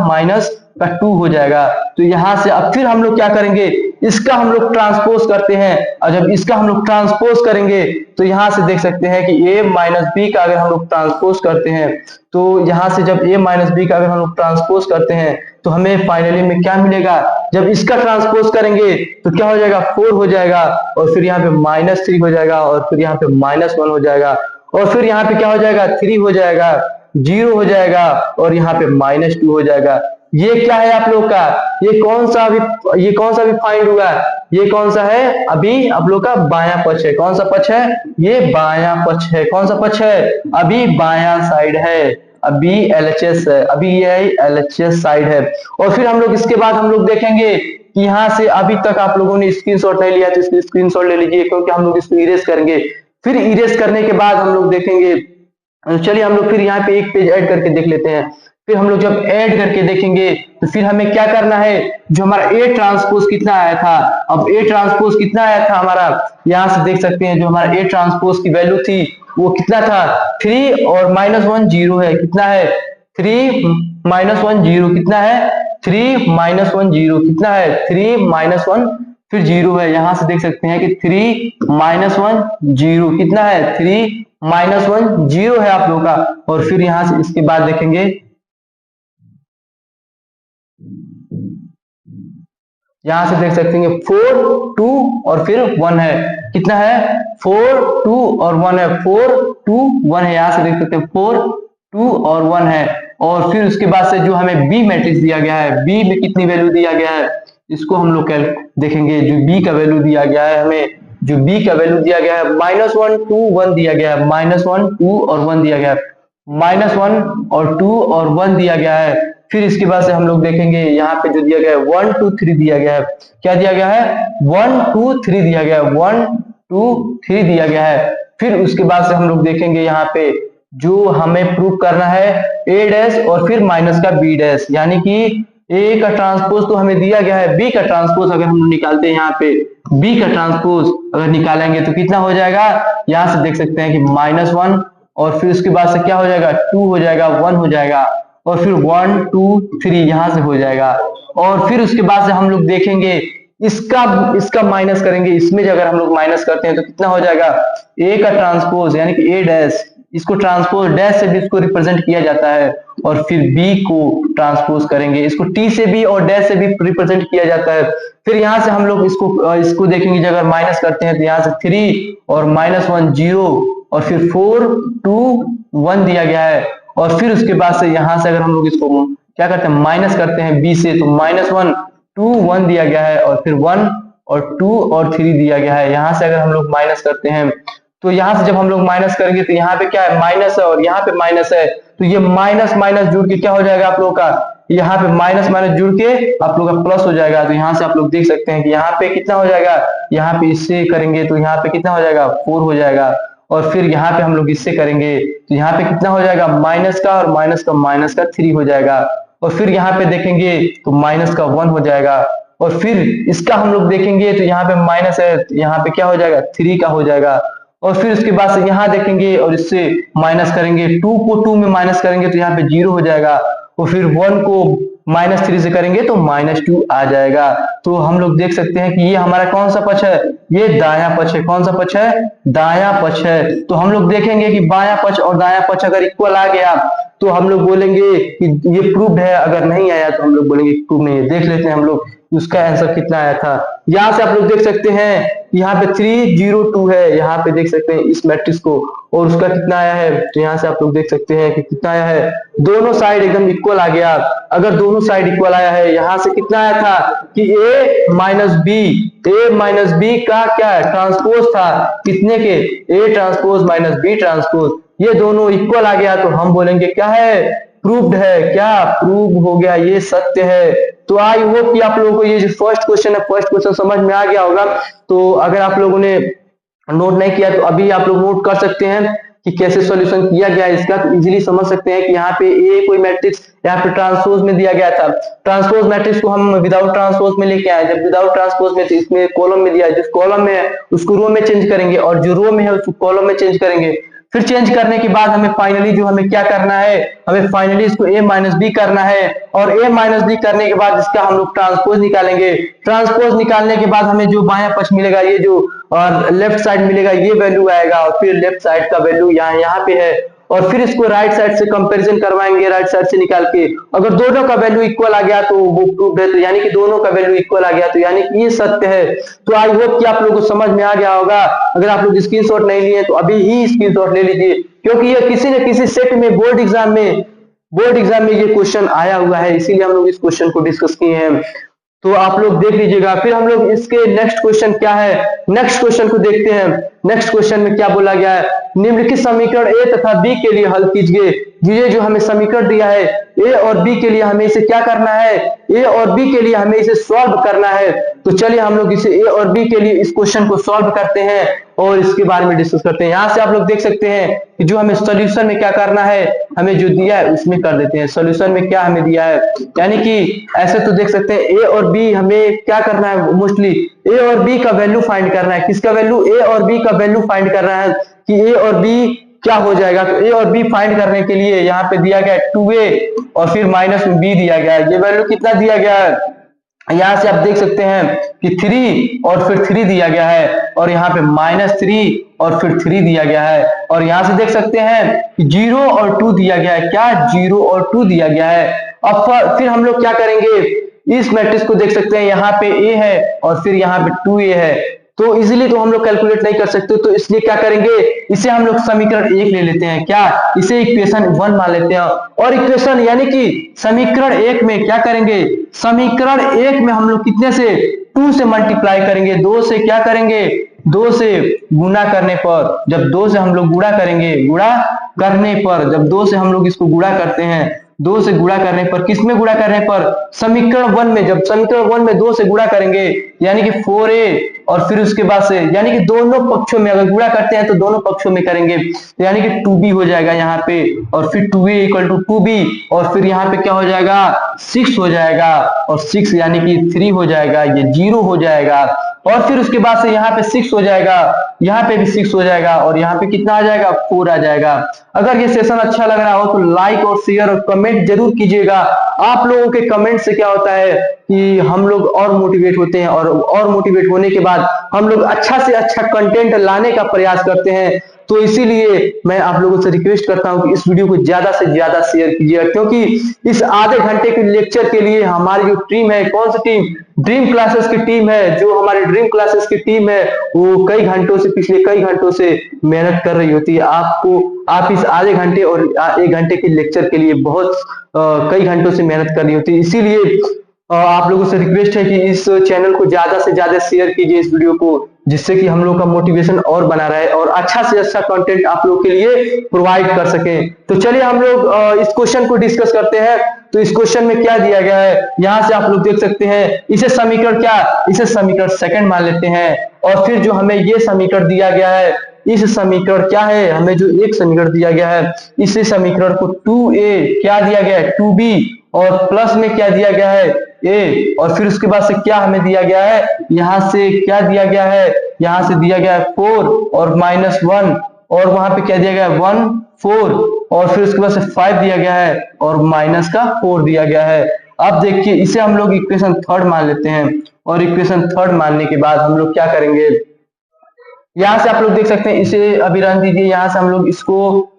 -2 हो जाएगा। तो यहाँ से अब फिर हम लोग क्या करेंगे, इसका हम लोग ट्रांसपोज करते हैं, और जब इसका हम लोग ट्रांसपोज करेंगे तो यहां से देख सकते हैं कि a माइनस बी का अगर हम लोग ट्रांसपोज करते हैं, तो यहां से जब a माइनस बी का अगर हम लोग ट्रांसपोज करते हैं तो हमें फाइनली में क्या मिलेगा, जब इसका ट्रांसपोज करेंगे तो क्या हो जाएगा 4 हो जाएगा, और फिर यहाँ पे -3 हो जाएगा, और फिर यहाँ पे -1 हो जाएगा, और फिर यहाँ पे क्या हो जाएगा 3 हो जाएगा, 0 हो जाएगा, और यहाँ पे -2 हो जाएगा। ये क्या है आप लोग का, ये कौन सा अभी फाइंड हुआ, ये कौन सा है अभी आप लोग का बायां पक्ष है। कौन सा पक्ष है, ये बायां पक्ष है। कौन सा पक्ष है, अभी बायां साइड है, अभी LHS है, अभी ये LHS साइड है। और फिर हम लोग इसके बाद हम लोग देखेंगे कि यहाँ से अभी तक आप लोगों ने स्क्रीनशॉट नहीं लिया तो इसकी स्क्रीनशॉट ले लीजिए, क्योंकि हम लोग इसको इरेज करेंगे। फिर इरेज करने के बाद हम लोग देखेंगे, चलिए हम लोग फिर यहाँ पे एक पेज ऐड करके देख लेते हैं। फिर हम लोग जब ऐड करके देखेंगे तो फिर हमें क्या करना है, जो हमारा A ट्रांसपोज कितना आया था, अब A ट्रांसपोज कितना आया था हमारा, यहाँ से देख सकते हैं जो हमारा A ट्रांसपोज की वैल्यू थी वो कितना था 3 और -1 0 है। कितना है 3 -1 0 कितना है 3 -1 0 कितना है 3 -1 फिर 0 है। यहां से देख सकते हैं कि 3 -1 0 कितना है 3 -1 0 है आप लोगों का। और फिर यहां से इसके बाद देखेंगे, यहां से देख सकते हैं 4 2 और फिर 1 है। कितना है 4 2 और 1 है, 4 2 1 है। यहां से देख सकते हैं 4 2 और 1 है। और फिर उसके बाद से जो हमें बी मैट्रिक्स दिया गया है, बी में कितनी वैल्यू दिया गया है इसको हम लोग देखेंगे। जो बी का वैल्यू दिया गया है, हमें जो बी का वैल्यू दिया गया है -1 2 1 दिया गया है, -1 2 और 1 दिया गया है, -1 और 2 और 1 दिया गया है। फिर इसके बाद से हम लोग देखेंगे यहाँ पे जो दिया गया है 1 2 3 दिया गया है। क्या दिया गया है 1 2 3 दिया गया है, 1 2 3 दिया गया है। फिर उसके बाद से हम लोग देखेंगे यहाँ पे जो हमें प्रूव करना है A डैश और फिर माइनस का B डैश, यानी कि A का ट्रांसपोज तो हमें दिया गया है, B का ट्रांसपोज अगर हम निकालते हैं यहाँ पे B का ट्रांसपोज अगर निकालेंगे तो कितना हो जाएगा, यहाँ से देख सकते हैं कि -1 और फिर उसके बाद से क्या हो जाएगा 2 हो जाएगा, 1 हो जाएगा, और फिर 1 2 3 यहां से हो जाएगा। और फिर उसके बाद से हम लोग देखेंगे इसका माइनस करेंगे, इसमें अगर हम लोग माइनस करते हैं तो कितना हो जाएगा A का ट्रांसपोज यानी कि A डैश, इसको ट्रांसपोज डैश से भी इसको रिप्रेजेंट किया जाता है। और फिर B को ट्रांसपोज करेंगे, इसको T से भी और डैश से भी रिप्रेजेंट किया जाता है। फिर यहां से हम लोग इसको देखेंगे, अगर माइनस करते हैं तो यहाँ से 3 और -1 0 और फिर 4 2 1 दिया गया है। और फिर उसके बाद से यहां से अगर हम लोग इसको क्या करते हैं माइनस करते हैं B से, तो -1 2 1 दिया गया है, और फिर 1 और 2 और 3 दिया गया है। यहां से अगर हम लोग माइनस करते हैं तो यहां से जब हम लोग माइनस करेंगे तो यहाँ पे क्या है माइनस है और यहाँ पे माइनस है, तो ये माइनस माइनस जुड़ के क्या हो जाएगा आप लोगों का, यहाँ पे माइनस माइनस जुड़ के आप लोग का प्लस हो जाएगा। तो यहाँ से आप लोग देख सकते हैं कि यहाँ पे कितना हो जाएगा, यहाँ पे इससे करेंगे तो यहाँ पे कितना हो जाएगा 4 हो जाएगा। और फिर यहाँ पे हम लोग इससे करेंगे तो यहाँ पे कितना हो जाएगा माइनस का और माइनस का 3 हो जाएगा। और फिर यहाँ पे देखेंगे तो माइनस का 1 हो जाएगा। और फिर इसका हम लोग देखेंगे तो यहाँ पे माइनस है, यहाँ पे क्या हो जाएगा 3 का हो जाएगा। और फिर उसके बाद से यहाँ देखेंगे और इससे माइनस करेंगे, 2 को 2 में माइनस करेंगे तो यहाँ पे 0 हो जाएगा। और फिर 1 को -3 से करेंगे तो -2 आ जाएगा। तो हम लोग देख सकते हैं कि ये हमारा कौन सा पक्ष है, ये दायां पक्ष है। कौन सा पक्ष है, दायां पक्ष है। तो हम लोग देखेंगे कि बायां पक्ष और दायां पक्ष अगर इक्वल आ गया तो हम लोग बोलेंगे कि ये प्रूव्ड है, अगर नहीं आया तो हम लोग बोलेंगे प्रूव नहीं है। देख लेते हैं हम लोग उसका आंसर कितना आया था। यहाँ से आप लोग देख सकते हैं यहाँ पे 3 0 2 है, यहाँ पे देख सकते हैं इस मैट्रिक्स को, और उसका कितना आया है तो यहाँ से आप लोग देख सकते हैं कि कितना आया है, दोनों साइड एकदम इक्वल आ गया। अगर दोनों साइड इक्वल आया है, यहाँ से कितना आया था कि A माइनस बी का क्या है ट्रांसपोज था, कितने के A transpose minus B transpose, ये दोनों इक्वल आ गया तो हम बोलेंगे क्या है प्रूव्ड है। क्या प्रूव हो गया, ये सत्य है। तो आई होप कि आप लोगों को ये जो फर्स्ट क्वेश्चन है, फर्स्ट क्वेश्चन समझ में आ गया होगा। तो अगर आप लोगों ने नोट नहीं किया तो अभी आप लोग नोट कर सकते हैं कि कैसे सॉल्यूशन किया गया है इसका। तो इजीली समझ सकते हैं कि यहाँ पे ए कोई मैट्रिक्स यहाँ पे ट्रांसपोज में दिया गया था, ट्रांसपोज मैट्रिक्स को हम विदाउट ट्रांसपोज में लेके आए। जब विदाउट ट्रांसपोज में तो इसमें कॉलम में दिया है, जिस कॉलम में है उसको रो में चेंज करेंगे और जो रो में है उसको कॉलम में चेंज करेंगे। फिर चेंज करने के बाद हमें फाइनली जो हमें क्या करना है, हमें फाइनली इसको a माइनस बी करना है, और a माइनस बी करने के बाद इसका हम लोग ट्रांसपोज निकालेंगे। ट्रांसपोज निकालने के बाद हमें जो बायां पक्ष मिलेगा, ये जो और लेफ्ट साइड मिलेगा, ये वैल्यू आएगा, और फिर लेफ्ट साइड का वैल्यू यहाँ पे है, और फिर इसको राइट साइड से कंपैरिजन करवाएंगे, राइट साइड से निकाल के। अगर दोनों का वैल्यू इक्वल आ गया तो वो प्रूफ है, तो यानी कि दोनों का वैल्यू इक्वल आ गया तो यानी कि ये सत्य है। तो आई होप कि आप लोगों को समझ में आ गया होगा। अगर आप लोग स्क्रीनशॉट नहीं लिए तो अभी ही स्क्रीनशॉट ले लीजिए, क्योंकि ये किसी न किसी सेट में बोर्ड एग्जाम में ये क्वेश्चन आया हुआ है, इसीलिए हम लोग इस क्वेश्चन को डिस्कस किए हैं। तो आप लोग देख लीजिएगा। फिर हम लोग इसके नेक्स्ट क्वेश्चन क्या है, नेक्स्ट क्वेश्चन को देखते हैं। नेक्स्ट क्वेश्चन में क्या बोला गया है, निम्नलिखित समीकरण ए तथा बी के लिए हल कीजिए। ये जो हमें समीकरण दिया है ए और बी के लिए, हमें इसे क्या करना है, ए और बी के लिए हमें इसे सॉल्व करना है। तो चलिए हम लोग इसे ए और बी के लिए इस क्वेश्चन को सॉल्व करते हैं और इसके बारे में डिस्कस करते हैं। यहाँ से आप लोग देख सकते हैं कि जो हमें सोल्यूशन में क्या करना है, हमें जो दिया है उसमें कर देते हैं। सोल्यूशन में क्या हमें दिया है, यानी कि ऐसे तो देख सकते हैं ए और बी हमें क्या करना है, मोस्टली ए और बी का वैल्यू फाइंड करना है। किसका वैल्यू, ए और बी का वैल्यू फाइंड करना है कि ए और बी क्या हो जाएगा। तो ए और बी फाइंड करने के लिए यहाँ पे दिया गया है 2a और फिर माइनस में बी दिया गया है। ये वैल्यू कितना दिया गया है, यहाँ से आप देख सकते हैं कि 3 और फिर 3 दिया गया है, और यहाँ पे -3 और फिर 3 दिया गया है, और यहाँ से देख सकते हैं कि 0 और 2 दिया गया है। क्या, 0 और 2 दिया गया है। अब फिर हम लोग क्या करेंगे, इस मैट्रिक्स को देख सकते हैं, यहाँ पे a है और फिर यहाँ पे 2a है, तो इजीली तो हम लोग कैलकुलेट नहीं कर सकते, तो इसलिए क्या करेंगे, इसे हम लोग समीकरण 1 ले लेते हैं। क्या, इसे इक्वेशन 1 मान लेते हैं, और इक्वेशन यानी कि समीकरण 1 में क्या करेंगे, समीकरण 1 में हम लोग कितने से, 2 से मल्टीप्लाई करेंगे, 2 से क्या करेंगे, 2 से गुणा करने पर, जब 2 से हम लोग गुणा करेंगे, गुणा करने पर जब 2 से हम लोग इसको गुणा करते हैं, 2 से गुणा करने पर, किसमें गुणा करने पर, समीकरण 1 में। जब समीकरण 1 में 2 से गुणा करेंगे यानी कि 4a, और फिर उसके बाद से यानी कि दोनों पक्षों में अगर गुणा करते हैं तो दोनों पक्षों में करेंगे, यानी कि 2b हो जाएगा यहाँ पे, और फिर 2a इक्वल टू 2b, और फिर यहाँ पे क्या हो जाएगा, 6 हो जाएगा, और 6 यानी कि 3 हो जाएगा, ये 0 हो जाएगा, और फिर उसके बाद से यहाँ पे 6 हो जाएगा, यहाँ पे भी 6 हो जाएगा, और यहाँ पे कितना आ जाएगा, 4 आ जाएगा। अगर ये सेशन अच्छा लग रहा हो तो लाइक और शेयर और कमेंट जरूर कीजिएगा। आप लोगों के कमेंट से क्या होता है कि हम लोग और मोटिवेट होते हैं, और मोटिवेट होने के बाद हम लोग अच्छा से अच्छा कंटेंट लाने का प्रयास करते हैं। तो इसीलिए मैं आप लोगों से रिक्वेस्ट करता हूं कि इस वीडियो को ज्यादा से ज्यादा शेयर कीजिएगा, क्योंकि इस आधे घंटे के लेक्चर के लिए हमारी जो टीम है, कौन सी टीम, ड्रीम क्लासेस की टीम है, जो हमारी ड्रीम क्लासेस की टीम है वो कई घंटों से, पिछले कई घंटों से मेहनत कर रही होती है। आप इस आधे घंटे और 1 घंटे के लेक्चर के लिए बहुत कई घंटों से मेहनत कर रही होती है। इसीलिए आप लोगों से रिक्वेस्ट है कि इस चैनल को ज्यादा से ज्यादा शेयर कीजिए, इस वीडियो को, जिससे कि हम लोग का मोटिवेशन और बना रहे और अच्छा से अच्छा कंटेंट आप लोग के लिए प्रोवाइड कर सके। तो चलिए हम लोग इस क्वेश्चन को डिस्कस करते हैं। तो इस क्वेश्चन में क्या दिया गया है, यहाँ से आप लोग देख सकते हैं, इसे समीकरण क्या, इसे समीकरण सेकंड मान लेते हैं, और फिर जो हमें ये समीकरण दिया गया है, इस समीकरण क्या है, हमें जो एक समीकरण दिया गया है, इस समीकरण को 2a क्या दिया गया है, 2b, और प्लस में क्या दिया गया है, a, और फिर उसके बाद से क्या हमें दिया गया है, यहाँ से क्या दिया गया है, यहाँ से दिया गया है 4 और -1, और वहां पे क्या दिया गया है 1 4, और फिर उसके बाद से 5 दिया गया है और माइनस का 4 दिया गया है। अब देखिए इसे हम लोग इक्वेशन थर्ड मान लेते हैं, और इक्वेशन थर्ड मानने के बाद हम लोग क्या करेंगे, यहाँ से आप लोग देख सकते हैं, इसे अभी रहने दीजिए, यहाँ से हम लोग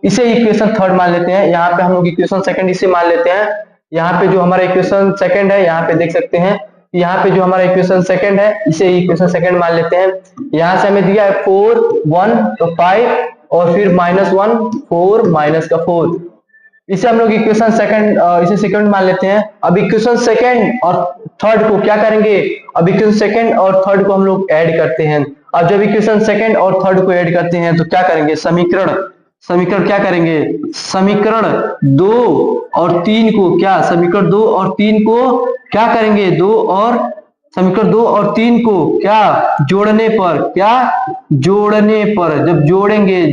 इसे इक्वेशन थर्ड मान लेते हैं, यहाँ पे हम लोग इक्वेशन सेकंड इसे मान लेते हैं। यहाँ पे जो हमारा इक्वेशन सेकंड है, यहाँ पे देख सकते हैं, यहाँ पे जो हमारा इक्वेशन सेकंड है, इसे इक्वेशन सेकंड मान लेते हैं। यहाँ से हमें दिया है 4 1 तो 5, और फिर -1 4 माइनस का 4, इसे हम लोग इक्वेशन सेकंड, इसे सेकंड मान लेते हैं। अब इक्वेशन सेकंड और थर्ड को क्या करेंगे, अब इक्वेशन सेकंड और थर्ड को हम लोग ऐड करते हैं। अब जब इक्वेशन सेकंड और थर्ड को ऐड करते हैं तो क्या करेंगे, समीकरण क्या करेंगे, समीकरण 2 और 3 को क्या, समीकरण 2 और 3 को क्या करेंगे, समीकरण 2 और 3 को क्या, जोड़ने पर, जब जोड़ेंगे,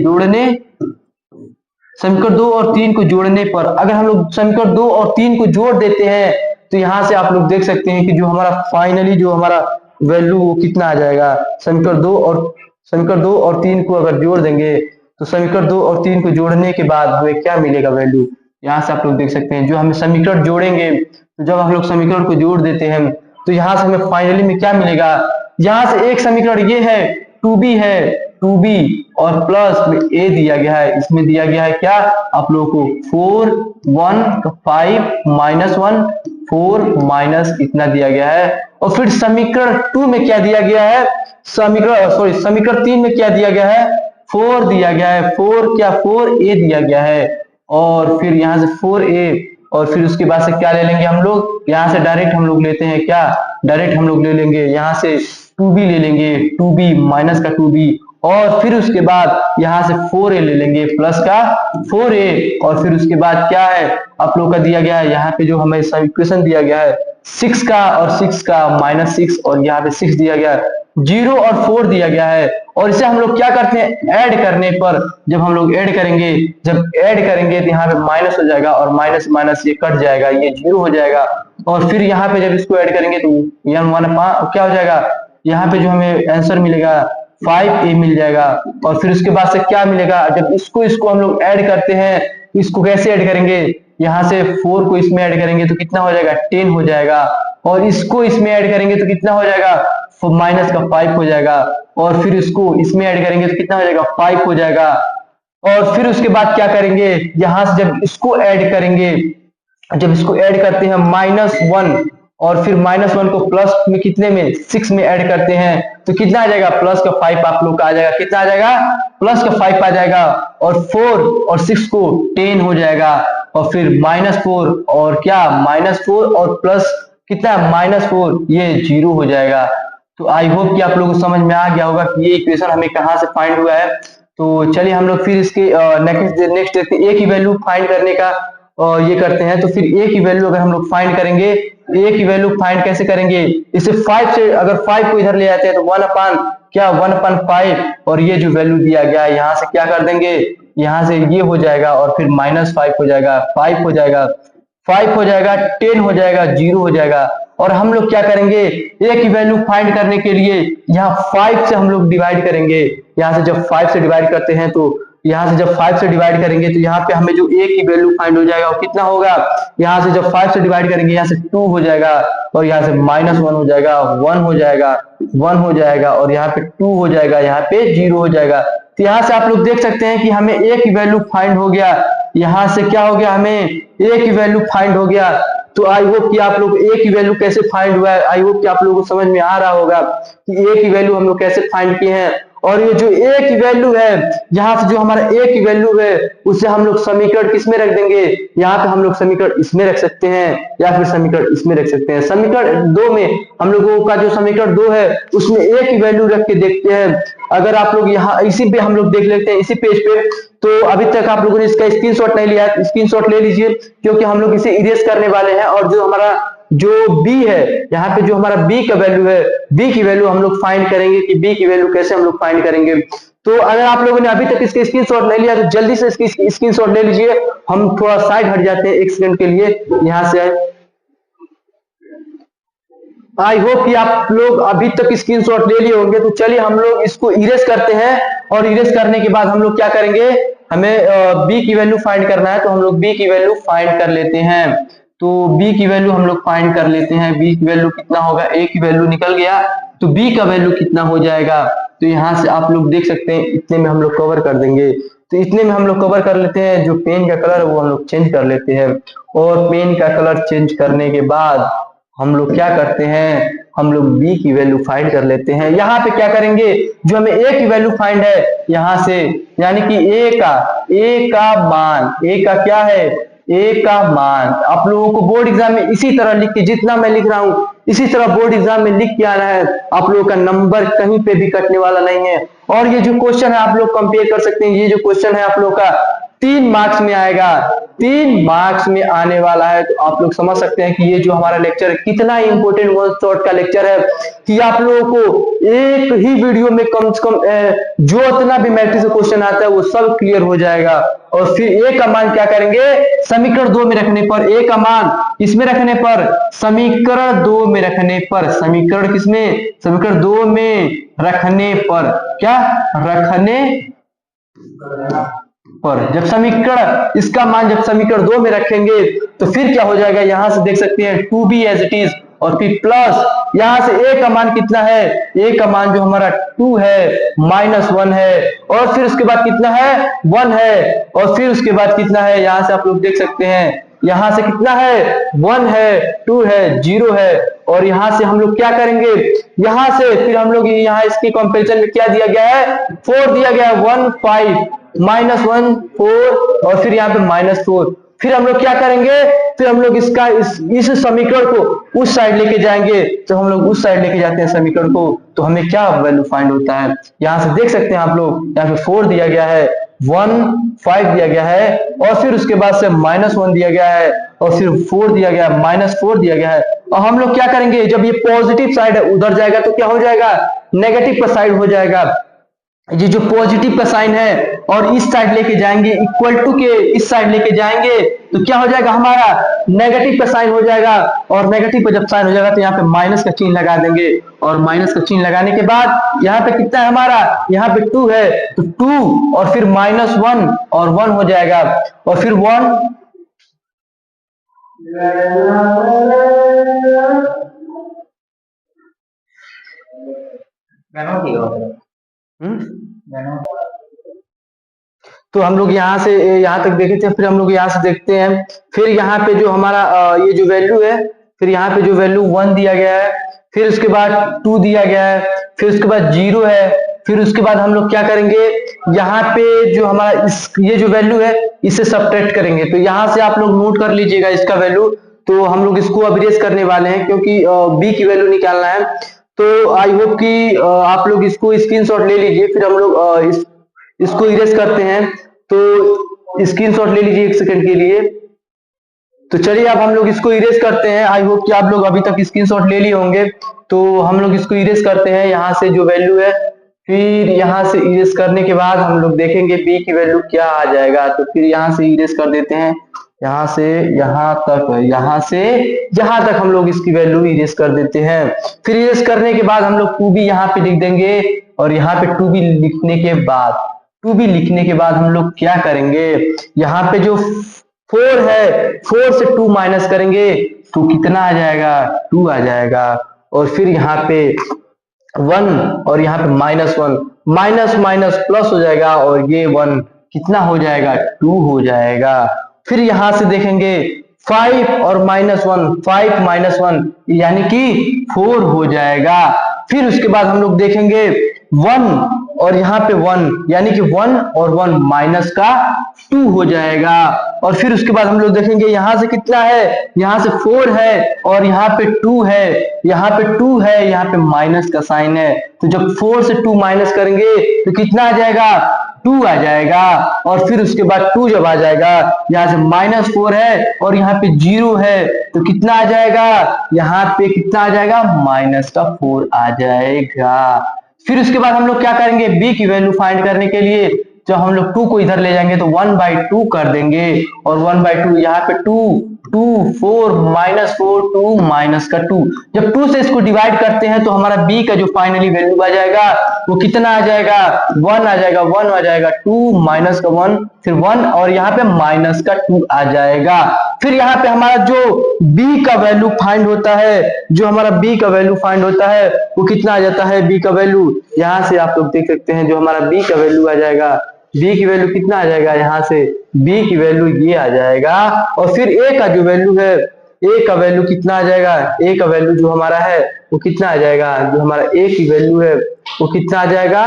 समीकरण 2 और 3 को जोड़ने पर, अगर हम लोग समीकरण 2 और 3 को जोड़ देते हैं तो यहां से आप लोग देख सकते हैं कि जो हमारा फाइनली जो हमारा वैल्यू वो कितना आ जाएगा, समीकरण 2 और 3 को अगर जोड़ देंगे तो समीकरण 2 और 3 को जोड़ने के बाद हमें क्या मिलेगा वैल्यू, यहाँ से आप लोग देख सकते हैं। जो हम समीकरण जोड़ेंगे, तो जब हम लोग समीकरण को जोड़ देते हैं तो यहाँ से हमें फाइनली में क्या मिलेगा, यहाँ से एक समीकरण ये है 2b है, 2b और प्लस में a दिया गया है, इसमें दिया गया है क्या आप लोगों को 4 1 5 माइनस 1 4 माइनस इतना दिया गया है। और फिर समीकरण 2 में क्या दिया गया है, समीकरण 3 में क्या दिया गया है, 4 दिया गया है, 4 क्या 4a दिया गया है। और फिर यहाँ से 4a और फिर उसके बाद से क्या ले लेंगे हम लोग, यहाँ से डायरेक्ट हम लोग लेते हैं क्या, डायरेक्ट हम लोग ले लेंगे यहाँ से 2b ले लेंगे, 2b माइनस का 2b और फिर उसके बाद यहाँ से 4a ले लेंगे प्लस का 4a और फिर उसके बाद क्या है आप लोग का दिया गया है, यहाँ पे जो हमें इक्वेशन दिया गया है 6 का और 6 का माइनस 6 और यहाँ पे 6 दिया गया है, 0 और 4 दिया गया है। और इसे हम लोग क्या करते हैं, ऐड करने पर जब हम लोग ऐड करेंगे, जब ऐड करेंगे तो यहाँ पे माइनस हो जाएगा और माइनस माइनस ये कट जाएगा, ये 0 हो जाएगा। और फिर यहाँ पे जब इसको ऐड करेंगे तो क्या हो जाएगा, यहाँ पे जो हमें आंसर मिलेगा 5a मिल जाएगा। और फिर उसके बाद से क्या मिलेगा, जब इसको हम लोग ऐड करते हैं, इसको कैसे ऐड करेंगे, यहाँ से 4 को इसमें ऐड करेंगे तो कितना हो जाएगा 10 हो जाएगा और इसको इसमें ऐड करेंगे तो कितना हो जाएगा माइनस का 5 हो जाएगा और फिर इसको इसमें ऐड करेंगे तो कितना हो जाएगा 5 हो जाएगा। और फिर उसके बाद क्या करेंगे, यहां से जब इसको ऐड करेंगे, जब इसको ऐड करते हैं -1 और फिर -1 को प्लस में कितने में 6 में ऐड करते हैं तो कितना आ जाएगा प्लस का 5 आप लोग का आ जाएगा, कितना आ जाएगा प्लस का 5 आ जाएगा और 4 और 6 को 10 हो जाएगा और फिर -4 और क्या -4 और प्लस कितना -4 ये 0 हो जाएगा। तो आई होप कि आप लोगों को समझ में आ गया होगा कि ये इक्वेशन हमें कहाँ से फाइंड हुआ है। तो चलिए हम लोग फिर इसके नेक्स्ट देखते हैं, ए की वैल्यू फाइंड करने का ये करते हैं। तो फिर ए की वैल्यू अगर हम लोग फाइंड करेंगे, ए की वैल्यू फाइंड कैसे करेंगे, इसे 5 से अगर 5 को इधर ले आते हैं तो 1/5 और ये जो वैल्यू दिया गया है यहाँ से क्या कर देंगे, यहाँ से ये हो जाएगा और फिर -5 हो जाएगा, 5 हो जाएगा, 5 हो जाएगा, 10 हो जाएगा, 0 हो जाएगा। और हम लोग क्या करेंगे, ए की वैल्यू फाइंड करने के लिए यहाँ 5 से हम लोग डिवाइड करेंगे। यहाँ से जब 5 से डिवाइड करते हैं तो यहाँ से जब 5 से डिवाइड करेंगे तो यहाँ पे हमें जो ए की वैल्यू फाइंड हो जाएगा वो कितना होगा, यहाँ से जब 5 से डिवाइड करेंगे यहाँ से 2 हो जाएगा और यहाँ से -1 हो जाएगा, 1 हो जाएगा, 1 हो जाएगा और यहाँ पे 2 हो जाएगा, यहाँ पे 0 हो जाएगा। तो यहाँ से आप लोग देख सकते हैं कि हमें ए की वैल्यू फाइंड हो गया, यहाँ से क्या हो गया, हमें ए की वैल्यू फाइंड हो गया। तो आई होप कि आप लोग ए की वैल्यू कैसे फाइंड हुआ है, आई होप कि आप लोगों को समझ में आ रहा होगा कि ए की वैल्यू हम लोग कैसे फाइंड किए हैं। और ये जो ए की वैल्यू है, यहाँ से जो हमारा ए की वैल्यू है उसे हम लोग समीकरण किसमें रख देंगे, यहाँ पे हम लोग समीकरण इसमें रख सकते हैं या फिर समीकरण इसमें रख सकते हैं। समीकरण 2 में हम लोगों का जो समीकरण 2 है उसमें ए की वैल्यू रख के देखते हैं। अगर आप लोग यहाँ इसी पे हम लोग देख लेते हैं, इसी पेज पे, तो अभी तक आप लोगों ने इसका स्क्रीनशॉट नहीं लिया, स्क्रीनशॉट ले लीजिए क्योंकि हम लोग इसे इरेज करने वाले हैं। और जो हमारा जो b है, यहाँ पे जो हमारा b का वैल्यू है, b की वैल्यू हम लोग फाइंड करेंगे कि b की वैल्यू कैसे हम लोग फाइंड करेंगे। तो अगर आप लोगों ने अभी तक इसके स्क्रीनशॉट नहीं लिया तो जल्दी से इसकी स्क्रीनशॉट ले लीजिए। हम थोड़ा साइड हट जाते हैं 1 सेकंड के लिए यहाँ से। आई होप कि आप लोग अभी तक स्क्रीनशॉट ले लिए होंगे। तो चलिए हम लोग इसको इरेज करते हैं और इरेज करने के बाद हम लोग क्या करेंगे, हमें b की वैल्यू फाइंड करना है तो हम लोग b की वैल्यू फाइंड कर लेते हैं। तो b की वैल्यू हम लोग फाइंड कर लेते हैं, b की वैल्यू कितना होगा, a की वैल्यू निकल गया तो b का वैल्यू कितना हो जाएगा। तो यहाँ से आप लोग देख सकते हैं इतने में हम लोग कवर कर देंगे। तो इतने में हम लोग कवर कर लेते हैं, जो पेन का कलर है वो हम लोग चेंज कर लेते हैं और पेन का कलर चेंज करने के बाद हम लोग क्या करते हैं, हम लोग b की वैल्यू फाइंड कर लेते हैं। यहाँ पे क्या करेंगे, जो हमें a की वैल्यू फाइंड है यहाँ से, यानी कि a का मान, a का क्या है, a का मान आप लोगों को बोर्ड एग्जाम में इसी तरह लिख के, जितना मैं लिख रहा हूँ इसी तरह बोर्ड एग्जाम में लिख के आना है। आप लोगों का नंबर कहीं पे भी कटने वाला नहीं है। और ये जो क्वेश्चन है आप लोग कंपेयर कर सकते हैं, ये जो क्वेश्चन है आप लोग का 3 मार्क्स में आएगा, 3 मार्क्स में आने वाला है। तो आप लोग समझ सकते हैं कि ये जो हमारा लेक्चर है कितना इंपॉर्टेंट वन शॉट का लेक्चर है कि आप लोगों को एक ही वीडियो में कम से कम जो इतना भी मैट्रिक्स का क्वेश्चन आता है वो सब क्लियर हो जाएगा। और फिर ए का मान क्या करेंगे, समीकरण 2 में रखने पर, ए का मान इसमें रखने पर, समीकरण 2 में रखने पर, समीकरण किसमें, समीकरण 2 में रखने पर, क्या रखने और जब समीकरण इसका मान जब समीकरण 2 में रखेंगे तो फिर क्या हो जाएगा, यहां से देख सकते हैं 2b एज इट इज, और फिर प्लस यहां से a का मान कितना है, a का मान जो हमारा 2 है -1 है, और फिर उसके बाद कितना है 1 है, और फिर उसके बाद कितना है, यहां से आप लोग देख सकते हैं यहां से कितना है 1 है 2 है 0 है, और यहां से हम लोग क्या करेंगे, यहां से फिर हम लोग यहाँ इसके कंपैरिजन में क्या दिया गया है 4 दिया गया है, 1 5 -1 4, और फिर यहाँ पे -4, फिर हम लोग क्या करेंगे, फिर हम लोग इसका इस समीकरण को उस साइड लेके जाएंगे, तो हम लोग उस साइड लेके जाते हैं समीकरण को, तो हमें क्या वैल्यू फाइंड होता है, यहाँ से देख सकते हैं आप लोग, यहाँ पे 4 दिया गया है, 1 5 दिया गया है, और फिर उसके बाद से -1 दिया गया है, और फिर 4 दिया गया है, -4 दिया गया है, और हम लोग क्या करेंगे, जब ये पॉजिटिव साइड है उधर जाएगा तो क्या हो जाएगा, नेगेटिव का साइड हो जाएगा, ये जो पॉजिटिव का साइन है, और इस साइड लेके जाएंगे इक्वल टू के इस साइड लेके जाएंगे तो क्या हो जाएगा, हमारा नेगेटिव का साइन हो जाएगा, और नेगेटिव का जब साइन हो जाएगा तो यहाँ पे माइनस का चिन्ह लगा देंगे, और माइनस का चिन्ह लगाने के बाद यहाँ पे कितना है हमारा, यहाँ पे 2 है तो 2 और फिर -1 और 1 हो जाएगा, और फिर 1 तो हम लोग यहाँ से यहाँ तक देखे थे, फिर हम लोग यहाँ से देखते हैं, फिर यहाँ पे जो हमारा ये जो वैल्यू है, फिर यहाँ पे जो वैल्यू 1 दिया गया है, फिर उसके बाद 2 दिया गया है, फिर उसके बाद 0 है, फिर उसके बाद हम लोग क्या करेंगे, यहाँ पे जो हमारा ये जो वैल्यू है इसे सब्ट्रैक्ट करेंगे, तो यहाँ से आप लोग नोट कर लीजिएगा इसका वैल्यू, तो हम लोग इसको अब इरेज करने वाले हैं क्योंकि b की वैल्यू निकालना है, तो आई होप कि आप लोग इसको स्क्रीनशॉट ले लीजिए, फिर हम लोग इसको इरेज करते हैं, तो स्क्रीनशॉट ले लीजिए 1 सेकंड के लिए। तो चलिए अब हम लोग इसको इरेज करते हैं, आई होप कि आप लोग अभी तक स्क्रीनशॉट ले लिए होंगे, तो हम लोग इसको इरेज करते हैं यहाँ से जो वैल्यू है, फिर यहाँ से इरेज करने के बाद हम लोग देखेंगे b की वैल्यू क्या आ जाएगा, तो फिर यहाँ से इरेज कर देते हैं, यहाँ से यहाँ तक, यहाँ से यहाँ तक हम लोग इसकी वैल्यू इरेज कर देते हैं, फिर इरेज करने के बाद हम लोग 2b यहाँ पे लिख देंगे, और यहाँ पे 2b लिखने के बाद 2b लिखने के बाद हम लोग क्या करेंगे, यहाँ पे जो 4 है 4 से 2 माइनस करेंगे तो कितना आ जाएगा 2 आ जाएगा, और फिर यहाँ पे 1 और यहाँ पे -1, माइनस माइनस प्लस हो जाएगा, और ये 1 कितना हो जाएगा 2 हो जाएगा, फिर यहाँ से देखेंगे 5 और -1 5 -1 यानी कि 4 हो जाएगा, फिर उसके बाद हम लोग देखेंगे 1 और यहाँ पे 1 यानी कि 1 और 1 माइनस का 2 हो जाएगा, और फिर उसके बाद हम लोग देखेंगे यहाँ से कितना है, यहाँ से 4 है और यहाँ पे 2 है, यहाँ पे 2 है, यहाँ पे माइनस का साइन है, तो जब 4 से 2 माइनस करेंगे तो कितना आ जाएगा 2 आ जाएगा, और फिर उसके बाद 2 जब आ जाएगा, यहाँ से -4 है और यहाँ पे 0 है तो कितना आ जाएगा, यहाँ पे कितना आ जाएगा -4 आ जाएगा, फिर उसके बाद हम लोग क्या करेंगे, b की वैल्यू फाइंड करने के लिए जब हम लोग 2 को इधर ले जाएंगे तो 1/2 कर देंगे, और 1/2 यहाँ पे 2 2 4 -4 2 माइनस का 2, जब 2 से इसको डिवाइड करते हैं तो हमारा b का जो फाइनली वैल्यू आ जाएगा वो कितना आ जाएगा 1 आ जाएगा, 1 आ जाएगा 2 माइनस का 1 फिर 1 और यहाँ पे माइनस का 2 आ जाएगा, फिर यहाँ पे हमारा जो b का वैल्यू फाइंड होता है, जो हमारा b का वैल्यू फाइंड होता है वो कितना आ जाता है, b का वैल्यू यहाँ से आप लोग देख सकते हैं, जो हमारा b का वैल्यू आ जाएगा, b की वैल्यू कितना आ जाएगा, यहाँ से b की वैल्यू ये आ जाएगा, और फिर a का जो वैल्यू है, a का वैल्यू कितना आ जाएगा, a का वैल्यू जो हमारा है वो कितना आ जाएगा, जो हमारा a की वैल्यू है वो कितना आ जाएगा,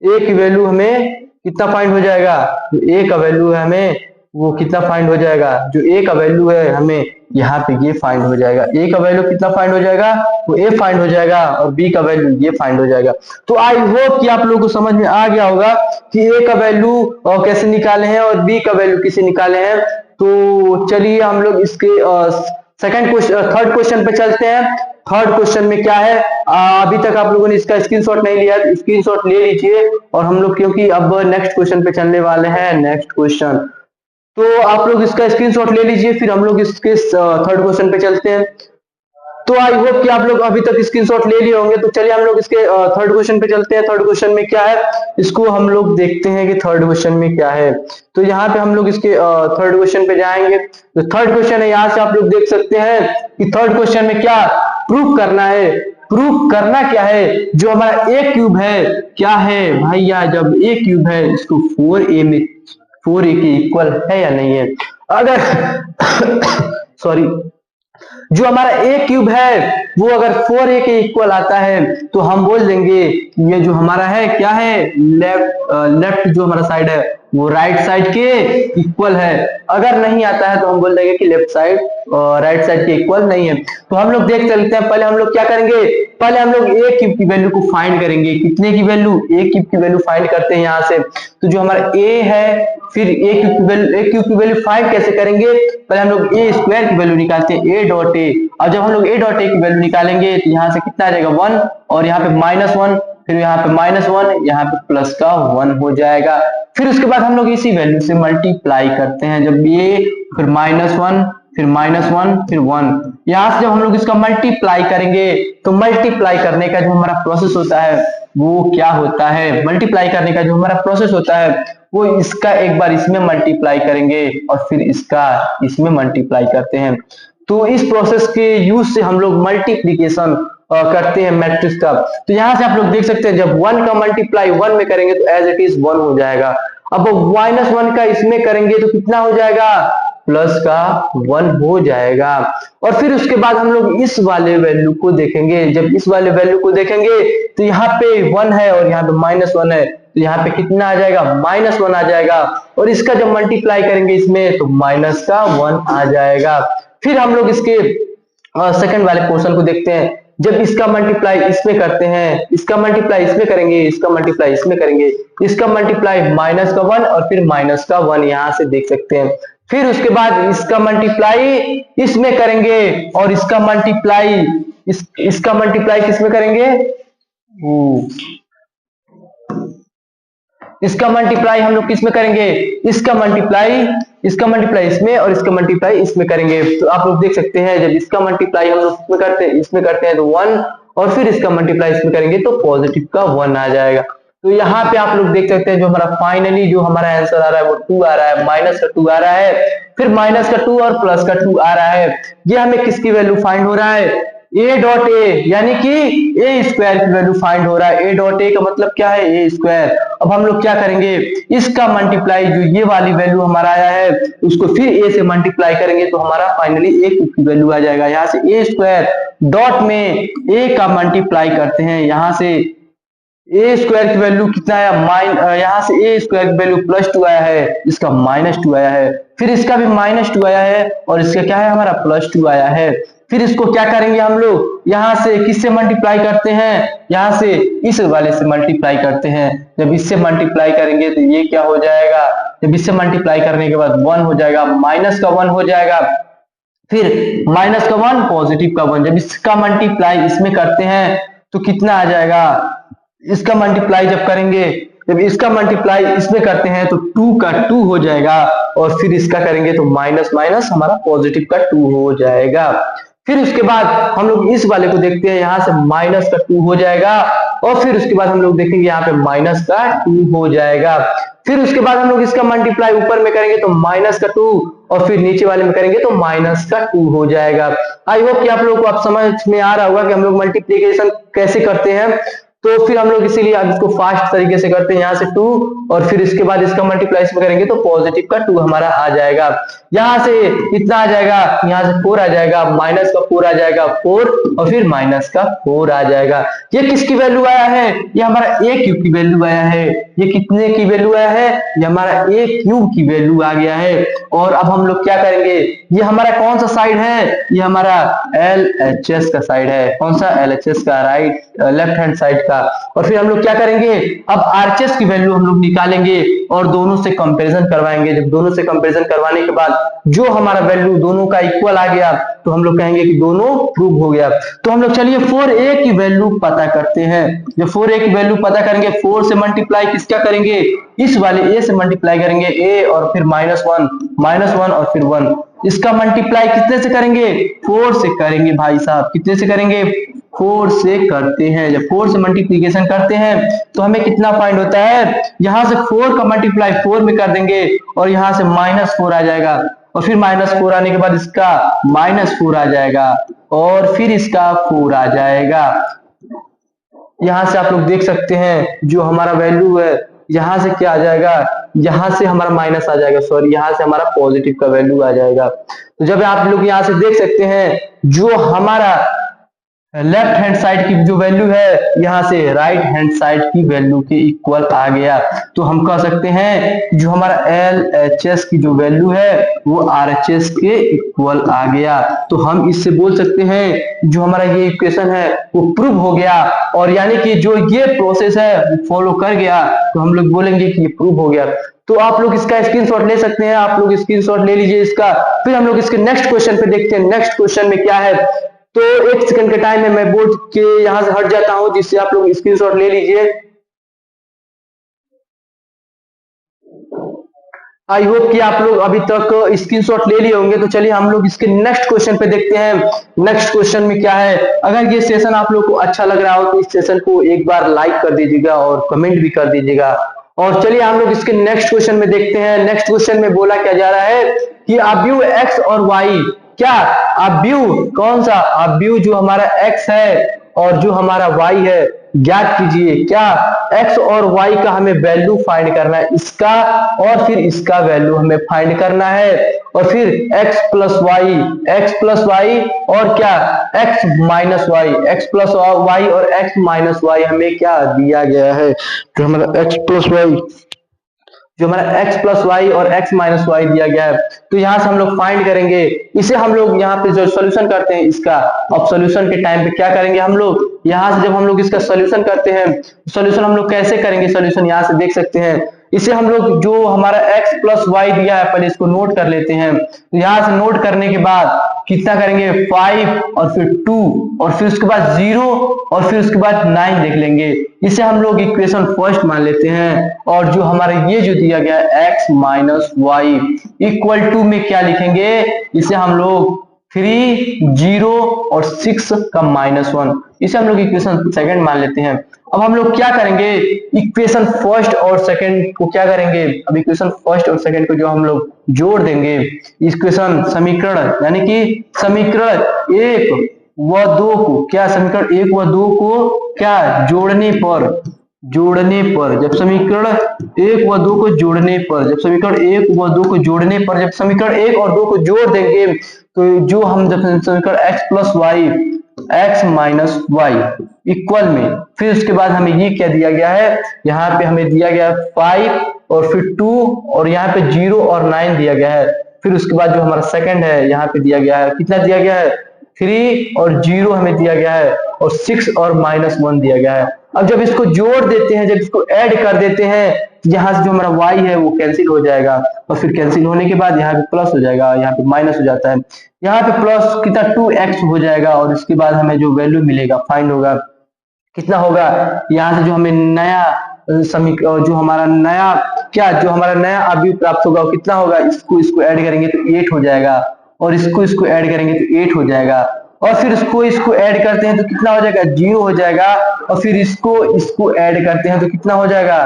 a की वैल्यू हमें कितना फाइंड हो जाएगा, जो a का वैल्यू है हमें वो कितना फाइंड हो जाएगा, जो a का वैल्यू है हमें यहाँ पे ये फाइंड हो जाएगा, a का वैल्यू कितना फाइंड हो जाएगा, वो a फाइंड हो जाएगा, और b का वैल्यू ये फाइंड हो जाएगा। तो आई होप कि आप लोगों को समझ में आ गया होगा कि a का वैल्यू कैसे निकाले हैं और b का वैल्यू कैसे निकाले हैं। तो चलिए हम लोग इसके थर्ड क्वेश्चन पे चलते हैं। थर्ड क्वेश्चन में क्या है, अभी तक आप लोगों ने इसका स्क्रीनशॉट नहीं लिया, स्क्रीनशॉट ले लीजिए, और हम लोग क्योंकि अब नेक्स्ट क्वेश्चन पे चलने वाले हैं, नेक्स्ट क्वेश्चन, तो आप लोग इसका स्क्रीनशॉट ले लीजिए, फिर हम लोग इसके थर्ड क्वेश्चन पे चलते हैं। तो आई होप कि आप लोग अभी तक स्क्रीनशॉट ले लिए होंगे। तो चलिए हम लोग इसके थर्ड क्वेश्चन पे चलते हैं। थर्ड क्वेश्चन में क्या है इसको हम लोग देखते हैं कि थर्ड क्वेश्चन में क्या है। तो यहाँ पे हम लोग इसके थर्ड क्वेश्चन पे जाएंगे। तो थर्ड क्वेश्चन है, यहाँ से आप लोग देख सकते हैं कि थर्ड क्वेश्चन में क्या प्रूफ करना है। प्रूफ करना क्या है, जो हमारा ए क्यूब है क्या है भैया, जब ए क्यूब है इसको 4a में 4a के इक्वल है या नहीं है। अगर सॉरी जो हमारा ए क्यूब है वो अगर 4a के इक्वल आता है तो हम बोल देंगे ये जो हमारा है क्या है, लेफ्ट जो हमारा साइड है वो राइट साइड के इक्वल है। अगर नहीं आता है तो हम बोल देंगे कि लेफ्ट साइड राइट साइड के इक्वल नहीं है। तो हम लोग देख चलते हैं। पहले हम लोग क्या करेंगे, पहले हम लोग ए क्यूब की वैल्यू को फाइंड करेंगे। कितने की वैल्यू, ए क्यूब की वैल्यू फाइंड करते हैं यहाँ से। तो जो हमारा ए है, फिर ए क्यूब की वैल्यू फाइंड कैसे करेंगे, पहले हम लोग ए स्क्वायर की वैल्यू निकालते हैं, ए डॉट ए। और जब हम लोग ए डॉट ए की वैल्यू निकालेंगे तो यहाँ से कितना आ जाएगा 1, और यहाँ पे -1, फिर यहाँ पे -1, यहाँ पे प्लस का 1 हो जाएगा। फिर उसके बाद हम लोग इसी वैल्यू से मल्टीप्लाई करते हैं। जब ये फिर -1, फिर -1, फिर 1, यहाँ से जब हम लोग इसका मल्टीप्लाई करेंगे तो मल्टीप्लाई करने का जो हमारा प्रोसेस होता है वो क्या होता है, मल्टीप्लाई करने का जो हमारा प्रोसेस होता है वो इसका एक बार इसमें मल्टीप्लाई करेंगे और फिर इसका इसमें मल्टीप्लाई करते हैं। तो इस प्रोसेस के यूज से हम लोग मल्टीप्लीकेशन करते हैं मैट्रिक्स का। तो यहाँ से आप लोग देख सकते हैं जब 1 का मल्टीप्लाई 1 में करेंगे तो एज इट इज 1 हो जाएगा। अब -1 का इसमें करेंगे तो कितना हो जाएगा, प्लस का 1 हो जाएगा। और फिर उसके बाद हम लोग इस वाले वैल्यू को देखेंगे। जब इस वाले वैल्यू को देखेंगे तो यहाँ पे 1 है और यहाँ पे -1 है, तो यहाँ पे कितना आ जाएगा, -1 आ जाएगा। और इसका जब मल्टीप्लाई करेंगे इसमें तो माइनस का 1 आ जाएगा। फिर हम लोग इसके सेकंड वाले पोर्शन को देखते हैं। जब इसका मल्टीप्लाई इसमें करते हैं, इसका मल्टीप्लाई इसमें करेंगे, इसका मल्टीप्लाई इसमें करेंगे, इसका मल्टीप्लाई -1 और फिर -1 यहाँ से देख सकते हैं। फिर उसके बाद इसका मल्टीप्लाई इसमें करेंगे और इसका मल्टीप्लाई इसका मल्टीप्लाई किसमें करेंगे, इसका मल्टीप्लाई हम लोग किसमें करेंगे, इसका मल्टीप्लाई इसमें और इसका मल्टीप्लाई इसमें करेंगे। तो आप लोग देख सकते हैं जब इसका मल्टीप्लाई हम लोग इसमें करते हैं तो 1, और फिर इसका मल्टीप्लाई इसमें करेंगे तो पॉजिटिव का 1 आ जाएगा। तो यहाँ पे आप लोग देख सकते हैं जो हमारा फाइनली जो हमारा आंसर आ रहा है वो 2 आ रहा है, माइनस का 2 आ रहा है, फिर माइनस का 2 और प्लस का 2 आ रहा है। ये हमें किसकी वैल्यू फाइंड हो रहा है, ए डॉट ए, यानी कि ए स्क्वायर की वैल्यू फाइंड हो रहा है। ए डॉट ए का मतलब क्या है, ए स्क्वायर। अब हम लोग क्या करेंगे, इसका मल्टीप्लाई जो ये वाली वैल्यू हमारा आया है उसको फिर ए से मल्टीप्लाई करेंगे तो हमारा फाइनली ए की वैल्यू आ जाएगा। यहाँ से ए स्क्वायर डॉट में ए का मल्टीप्लाई करते हैं, यहाँ से ए स्क्वायर की वैल्यू कितना आया, यहाँ से ए स्क्वायर की वैल्यू +2 आया है, इसका -2 आया है, फिर इसका भी -2 आया है और इसका क्या है हमारा +2 आया है। फिर इसको क्या करेंगे हम लोग, यहाँ से किससे मल्टीप्लाई करते हैं, यहाँ से इस वाले से मल्टीप्लाई करते हैं। जब इससे मल्टीप्लाई करेंगे तो ये क्या हो जाएगा, जब इससे मल्टीप्लाई करने के बाद 1 हो जाएगा, माइनस का 1 हो जाएगा, फिर माइनस का 1 पॉजिटिव का 1। जब इसका मल्टीप्लाई इसमें करते हैं तो कितना आ जाएगा, इसका मल्टीप्लाई जब करेंगे, जब इसका मल्टीप्लाई इसमें करते हैं तो 2 का 2 हो जाएगा, और फिर इसका करेंगे तो माइनस माइनस हमारा पॉजिटिव का 2 हो जाएगा। फिर उसके बाद हम लोग इस वाले को देखते हैं, यहाँ से माइनस का 2 हो जाएगा, और फिर उसके बाद हम लोग देखेंगे यहाँ पे माइनस का 2 हो जाएगा। फिर उसके बाद हम लोग इसका मल्टीप्लाई ऊपर में करेंगे तो माइनस का 2, और फिर नीचे वाले में करेंगे तो माइनस का 2 हो जाएगा। आई होप कि आप लोगों को आप समझ में आ रहा होगा कि हम लोग मल्टीप्लीकेशन कैसे करते हैं। तो फिर हम लोग इसीलिए अब इसको फास्ट तरीके से करते हैं, यहाँ से 2 और फिर इसके बाद इसका मल्टीप्लाई इसमें करेंगे तो पॉजिटिव का 2 हमारा आ जाएगा। यहाँ से कितना आ जाएगा, यहाँ से 4 आ जाएगा, माइनस का 4 आ जाएगा, 4 और फिर माइनस का 4 आ जाएगा। ये किसकी वैल्यू आया है, ये हमारा ए क्यूब की वैल्यू आया है। ये कितने की वैल्यू आया है, ये हमारा ए क्यूब की वैल्यू आ गया है। और अब हम लोग क्या करेंगे, ये हमारा कौन सा साइड है, ये हमारा LHS का साइड है। कौन सा, LHS का, राइट लेफ्ट हैंड साइड का। और फिर हम लोग क्या करेंगे, अब RHS की वैल्यू हम लोग निकालेंगे और दोनों से कंपैरिजन करवाएंगे। जब दोनों से कंपैरिजन करवाने के बाद जो हमारा वैल्यू दोनों का इक्वल आ गया तो हम लोग कहेंगे कि दोनों प्रूव हो गया। तो हम लोग चलिए 4a की वैल्यू पता करते हैं। जब 4a की वैल्यू पता करेंगे, 4 से मल्टीप्लाई किसका करेंगे, इस वाले a से मल्टीप्लाई करेंगे, a और फिर -1 और फिर 1, इसका मल्टीप्लाई कितने से करेंगे? 4 से करेंगे भाई साहब। कितने से करेंगे? 4 से करते हैं। जब 4 से मल्टीप्लीकेशन करते हैं तो हमें कितना फाइंड होता है? यहां से 4 का मल्टीप्लाई 4 में कर देंगे और यहां से -4 आ जाएगा, और फिर -4 आने के बाद इसका -4 आ जाएगा, और फिर इसका 4 आ जाएगा। यहां से आप लोग देख सकते हैं जो हमारा वैल्यू है, यहां से क्या आ जाएगा? यहां से हमारा माइनस आ जाएगा, सॉरी यहां से हमारा पॉजिटिव का वैल्यू आ जाएगा। तो जब आप लोग यहां से देख सकते हैं जो हमारा लेफ्ट हैंड साइड की जो वैल्यू है यहां से राइट हैंड साइड की वैल्यू के इक्वल आ गया, तो हम कह सकते हैं जो हमारा LHS की जो वैल्यू है वो RHS के इक्वल आ गया। तो हम इससे बोल सकते हैं जो हमारा ये इक्वेशन है वो प्रूव हो गया, और यानी कि जो ये प्रोसेस है फॉलो कर गया तो हम लोग बोलेंगे कि ये प्रूव हो गया। तो आप लोग इसका स्क्रीनशॉट ले सकते हैं, आप लोग स्क्रीनशॉट ले लीजिए इसका। फिर हम लोग इसके नेक्स्ट क्वेश्चन पे देखते हैं। नेक्स्ट क्वेश्चन में क्या है, तो 1 सेकंड के टाइम में मैं बोर्ड के यहां से हट जाता हूं जिससे आप लोग स्क्रीनशॉट ले लीजिए। आई होप कि आप लोग अभी तक स्क्रीनशॉट ले लिए होंगे। तो चलिए हम लोग इसके नेक्स्ट क्वेश्चन पे देखते हैं। नेक्स्ट क्वेश्चन में क्या है, अगर ये सेशन आप लोग को अच्छा लग रहा हो तो इस सेशन को एक बार लाइक कर दीजिएगा और कमेंट भी कर दीजिएगा। और चलिए हम लोग इसके नेक्स्ट क्वेश्चन में देखते हैं। नेक्स्ट क्वेश्चन में बोला क्या जा रहा है कि अव्यू x और y, क्या अव्यू कौन सा? अव्यू जो हमारा x है और जो हमारा y है ज्ञात कीजिए। क्या x और y का हमें वैल्यू फाइंड करना है इसका, और फिर इसका वैल्यू हमें फाइंड करना है, और फिर x प्लस वाई और क्या x minus Y, x plus Y और x माइनस वाई हमें क्या दिया गया है? तो हमारा x प्लस वाई, जो हमारा x प्लस वाई और x माइनस वाई दिया गया है, तो यहां से हम लोग फाइंड करेंगे। इसे हम लोग यहाँ पे जो सॉल्यूशन करते हैं इसका, अब सॉल्यूशन के टाइम पे क्या करेंगे हम लोग, यहां से जब हम लोग इसका सॉल्यूशन करते हैं, सॉल्यूशन हम लोग कैसे करेंगे? सॉल्यूशन यहां से देख सकते हैं। इसे हम लोग जो हमारा x प्लस वाई दिया है पहले इसको नोट कर लेते हैं। तो यहां से नोट करने के बाद कितना करेंगे? 5 और फिर 2 और फिर उसके बाद 0 और फिर उसके बाद 9 देख लेंगे। इसे हम लोग इक्वेशन फर्स्ट मान लेते हैं, और जो हमारा ये जो दिया गया है x minus Y equal to में क्या लिखेंगे? इसे हम लोग 3, 0 और 6 का -1, इसे हम लोग इक्वेशन सेकंड मान लेते हैं। अब हम लोग क्या करेंगे? इक्वेशन फर्स्ट और सेकंड को क्या करेंगे? अब इक्वेशन फर्स्ट और सेकंड को जो हम लोग जोड़ देंगे, इक्वेशन समीकरण यानी कि समीकरण 1 व 2 को, क्या समीकरण 1 व 2 को क्या जोड़ने पर जब समीकरण 1 व 2 को जोड़ने पर, जब समीकरण 1 व 2 को जोड़ने पर, जब समीकरण 1 और 2 को जोड़ देंगे तो जो हम जब समीकरण x plus Y x minus Y equal में, फिर उसके बाद हमें ये क्या दिया गया है? यहाँ पे हमें दिया गया है 5 और फिर 2 और यहाँ पे 0 और 9 दिया गया है। फिर उसके बाद जो हमारा सेकंड है यहाँ पे दिया गया है, कितना दिया गया है? 3 और 0 हमें दिया गया है, और 6 और -1 दिया गया है। अब जब इसको जोड़ देते हैं, जब इसको ऐड कर देते हैं, तो यहाँ से जो हमारा y है वो कैंसिल हो जाएगा, और फिर कैंसिल होने के बाद यहाँ पे प्लस हो जाएगा, यहाँ पे माइनस हो जाता है, यहाँ पे प्लस कितना 2x हो जाएगा, और इसके बाद हमें जो वैल्यू मिलेगा फाइंड होगा कितना होगा? यहाँ से जो हमें नया समीकरण, जो हमारा नया क्या, जो हमारा नया अवयव प्राप्त होगा वो कितना होगा? इसको ऐड करेंगे तो 8 हो जाएगा, और इसको ऐड करेंगे तो 8 हो जाएगा, और फिर इसको ऐड करते हैं तो कितना हो जाएगा? 0 हो जाएगा, और फिर इसको ऐड करते हैं तो कितना हो जाएगा?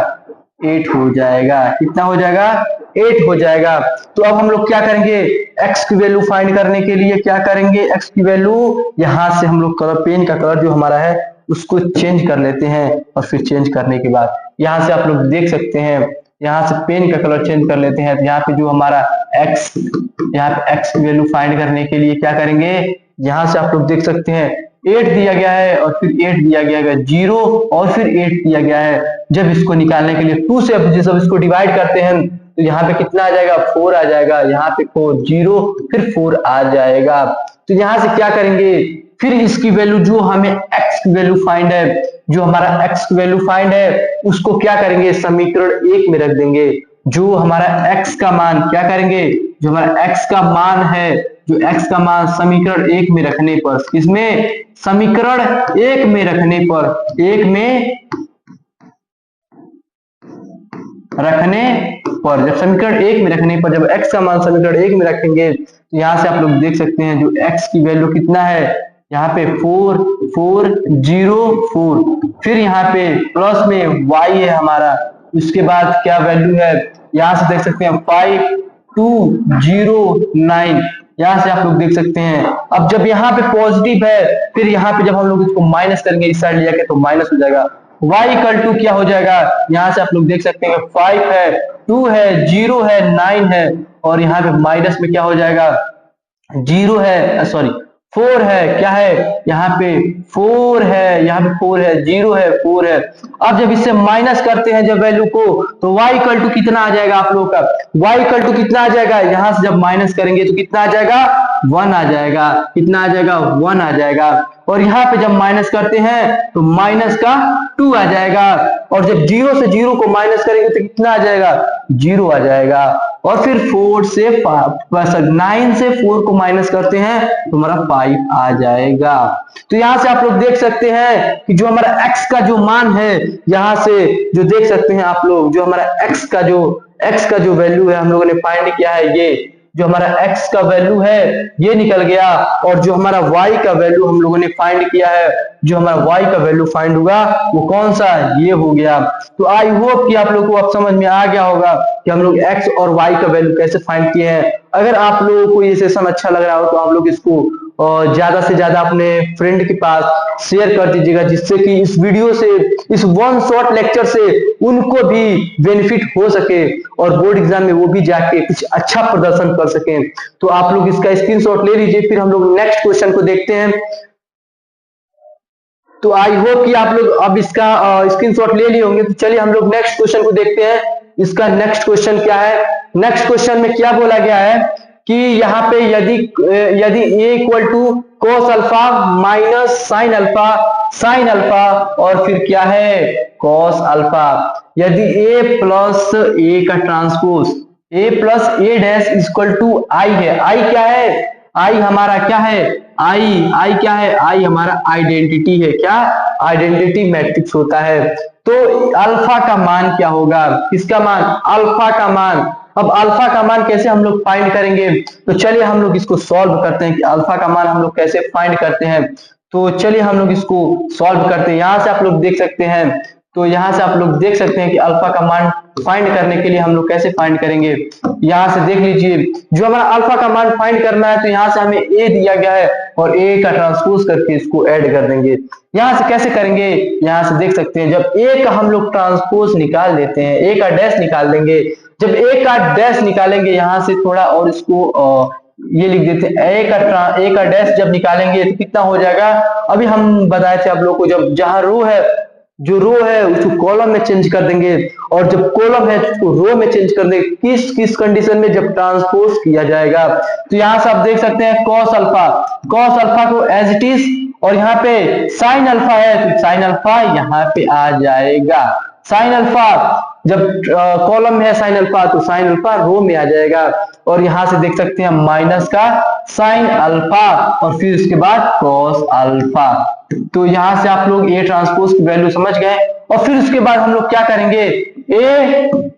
8 हो जाएगा। कितना हो जाएगा? 8 हो जाएगा। तो अब हम लोग क्या करेंगे? x की वैल्यू फाइंड करने के लिए क्या करेंगे? x की वैल्यू यहां से हम लोग कलर, पेन का कलर जो हमारा है उसको चेंज कर लेते हैं, और फिर चेंज करने के बाद यहाँ से आप लोग देख सकते हैं, यहाँ से पेन का कलर चेंज कर लेते हैं। तो यहाँ पे जो हमारा x, यहाँ पे x की वैल्यू फाइंड करने के लिए क्या करेंगे? यहाँ से आप लोग देख सकते हैं 8 दिया गया है, और फिर 8 दिया गया है 0 और फिर 8 दिया गया है। जब इसको निकालने के लिए 2 से जब इसको डिवाइड करते हैं तो यहाँ पे कितना आ जाएगा? 4 आ जाएगा, यहाँ पे 4 0 फिर 4 आ जाएगा। तो यहाँ से क्या करेंगे? फिर इसकी वैल्यू जो हमें x की वैल्यू फाइंड है, जो हमारा x की वैल्यू फाइंड है उसको क्या करेंगे? समीकरण 1 में रख देंगे। जो हमारा x का मान क्या करेंगे? जो हमारा x का मान है, जो x का मान समीकरण 1 में रखने पर, इसमें समीकरण 1 में रखने पर, 1 में रखने पर, जब समीकरण 1 में रखने पर, जब x का मान समीकरण 1 में रखेंगे तो यहाँ से आप लोग देख सकते हैं जो x की वैल्यू कितना है, यहाँ पे 4404, फिर यहाँ पे प्लस में y है हमारा, उसके बाद क्या वैल्यू है, यहाँ से देख सकते हैं 5209, यहाँ से आप लोग देख सकते हैं। अब जब यहाँ पे पॉजिटिव है, फिर यहाँ पे जब हम लोग इसको माइनस करेंगे इस साइड ले जाके तो माइनस हो जाएगा। y इक्वल टू क्या हो जाएगा, यहाँ से आप लोग देख सकते हैं 5 है, 2 है, 0 है, 9 है, और यहाँ पे माइनस में क्या हो जाएगा, 0 है, सॉरी 4 है, क्या है यहाँ पे 4 है, यहाँ पे 4 है, 0 है, 4 है। अब जब इससे माइनस करते हैं जब वैल्यू को, तो y इक्वल टू कितना आ जाएगा आप लोग का, y इक्वल टू कितना आ जाएगा, यहाँ से जब माइनस करेंगे तो कितना आ जाएगा, 1 आ जाएगा, कितना आ जाएगा, 1 आ जाएगा। और यहाँ पे जब माइनस करते हैं तो माइनस का 2 आ जाएगा, और जब 0 से 0 को माइनस करेंगे तो कितना आ जाएगा, 0 आ जाएगा। और फिर 9 से 4 को माइनस करते हैं तो हमारा 5 आ जाएगा। तो यहाँ से आप लोग देख सकते हैं कि जो हमारा x का जो मान है, यहाँ से जो देख सकते हैं आप लोग, जो हमारा x का जो वैल्यू है हम लोगों ने फाइंड किया है, ये जो हमारा x का वैल्यू है ये निकल गया, और जो हमारा y का वैल्यू हम लोगों ने फाइंड किया है, जो हमारा y का वैल्यू फाइंड होगा वो कौन सा, ये हो गया। तो आई होप कि आप लोगों को अब समझ में आ गया होगा कि हम लोग x और y का वैल्यू कैसे फाइंड किए हैं। अगर आप लोगों को ये सेशन अच्छा लग रहा हो तो आप लोग इसको ज्यादा से ज्यादा अपने फ्रेंड के पास शेयर कर दीजिएगा, जिससे कि इस वीडियो से, इस वन शॉट लेक्चर से उनको भी बेनिफिट हो सके और बोर्ड एग्जाम में वो भी जाके कुछ अच्छा प्रदर्शन कर सके। तो आप लोग इसका स्क्रीनशॉट ले लीजिए, फिर हम लोग नेक्स्ट क्वेश्चन को देखते हैं। तो आई होप कि आप लोग अब इसका स्क्रीनशॉट ले लिए होंगे। तो चलिए हम लोग नेक्स्ट क्वेश्चन को देखते हैं। इसका नेक्स्ट क्वेश्चन क्या है, नेक्स्ट क्वेश्चन में क्या बोला गया है कि यहाँ पे यदि a equal to cos alpha minus sine alpha और फिर क्या है cos अल्फा, यदि a प्लस a का transpose a plus a dash equal to i है, i क्या है, i हमारा क्या है, i क्या है, i हमारा आइडेंटिटी है, क्या आइडेंटिटी मैट्रिक्स होता है। तो अल्फा का मान क्या होगा, किसका मान, अल्फा का मान। अब अल्फा का मान कैसे हम लोग फाइंड करेंगे, तो चलिए हम लोग इसको सॉल्व करते हैं कि अल्फा का मान हम लोग कैसे फाइंड करते हैं। तो चलिए हम लोग इसको सॉल्व करते हैं। यहाँ से आप लोग देख सकते हैं, तो यहाँ से आप लोग देख सकते हैं कि अल्फा का मान फाइंड करने के लिए हम लोग कैसे फाइंड करेंगे। यहाँ से देख लीजिए, जो हमारा अल्फा का मान फाइंड करना है, तो यहाँ से हमें a दिया गया है और a का ट्रांसपोज करके इसको ऐड कर देंगे। यहाँ से कैसे करेंगे, यहाँ से देख सकते हैं, जब a का हम लोग ट्रांसपोज निकाल देते हैं, a का डैश निकाल देंगे, जब a का डैश निकालेंगे, यहाँ से थोड़ा और इसको ये लिख देते हैं, a का डैश जब निकालेंगे तो कितना हो जाएगा, अभी हम बताए थे आप लोग को, जब जहां रो है, जो रो है उसको कॉलम में चेंज कर देंगे, और जब कॉलम है उसको रो में चेंज कर देंगे। किस किस कंडीशन में, जब ट्रांसपोज किया जाएगा। तो यहाँ से आप देख सकते हैं cos अल्फा को एज इट इज, और यहाँ पे साइन अल्फा है तो साइन अल्फा यहाँ पे आ जाएगा। साइन अल्फा जब कॉलम में है साइन अल्फा तो साइन अल्फा रो में आ जाएगा, और यहाँ से देख सकते हैं माइनस का साइन अल्फा और फिर उसके बाद cos अल्फा। तो यहाँ से आप लोग a ट्रांसपोज की वैल्यू समझ गए, और फिर उसके बाद हम लोग क्या करेंगे, a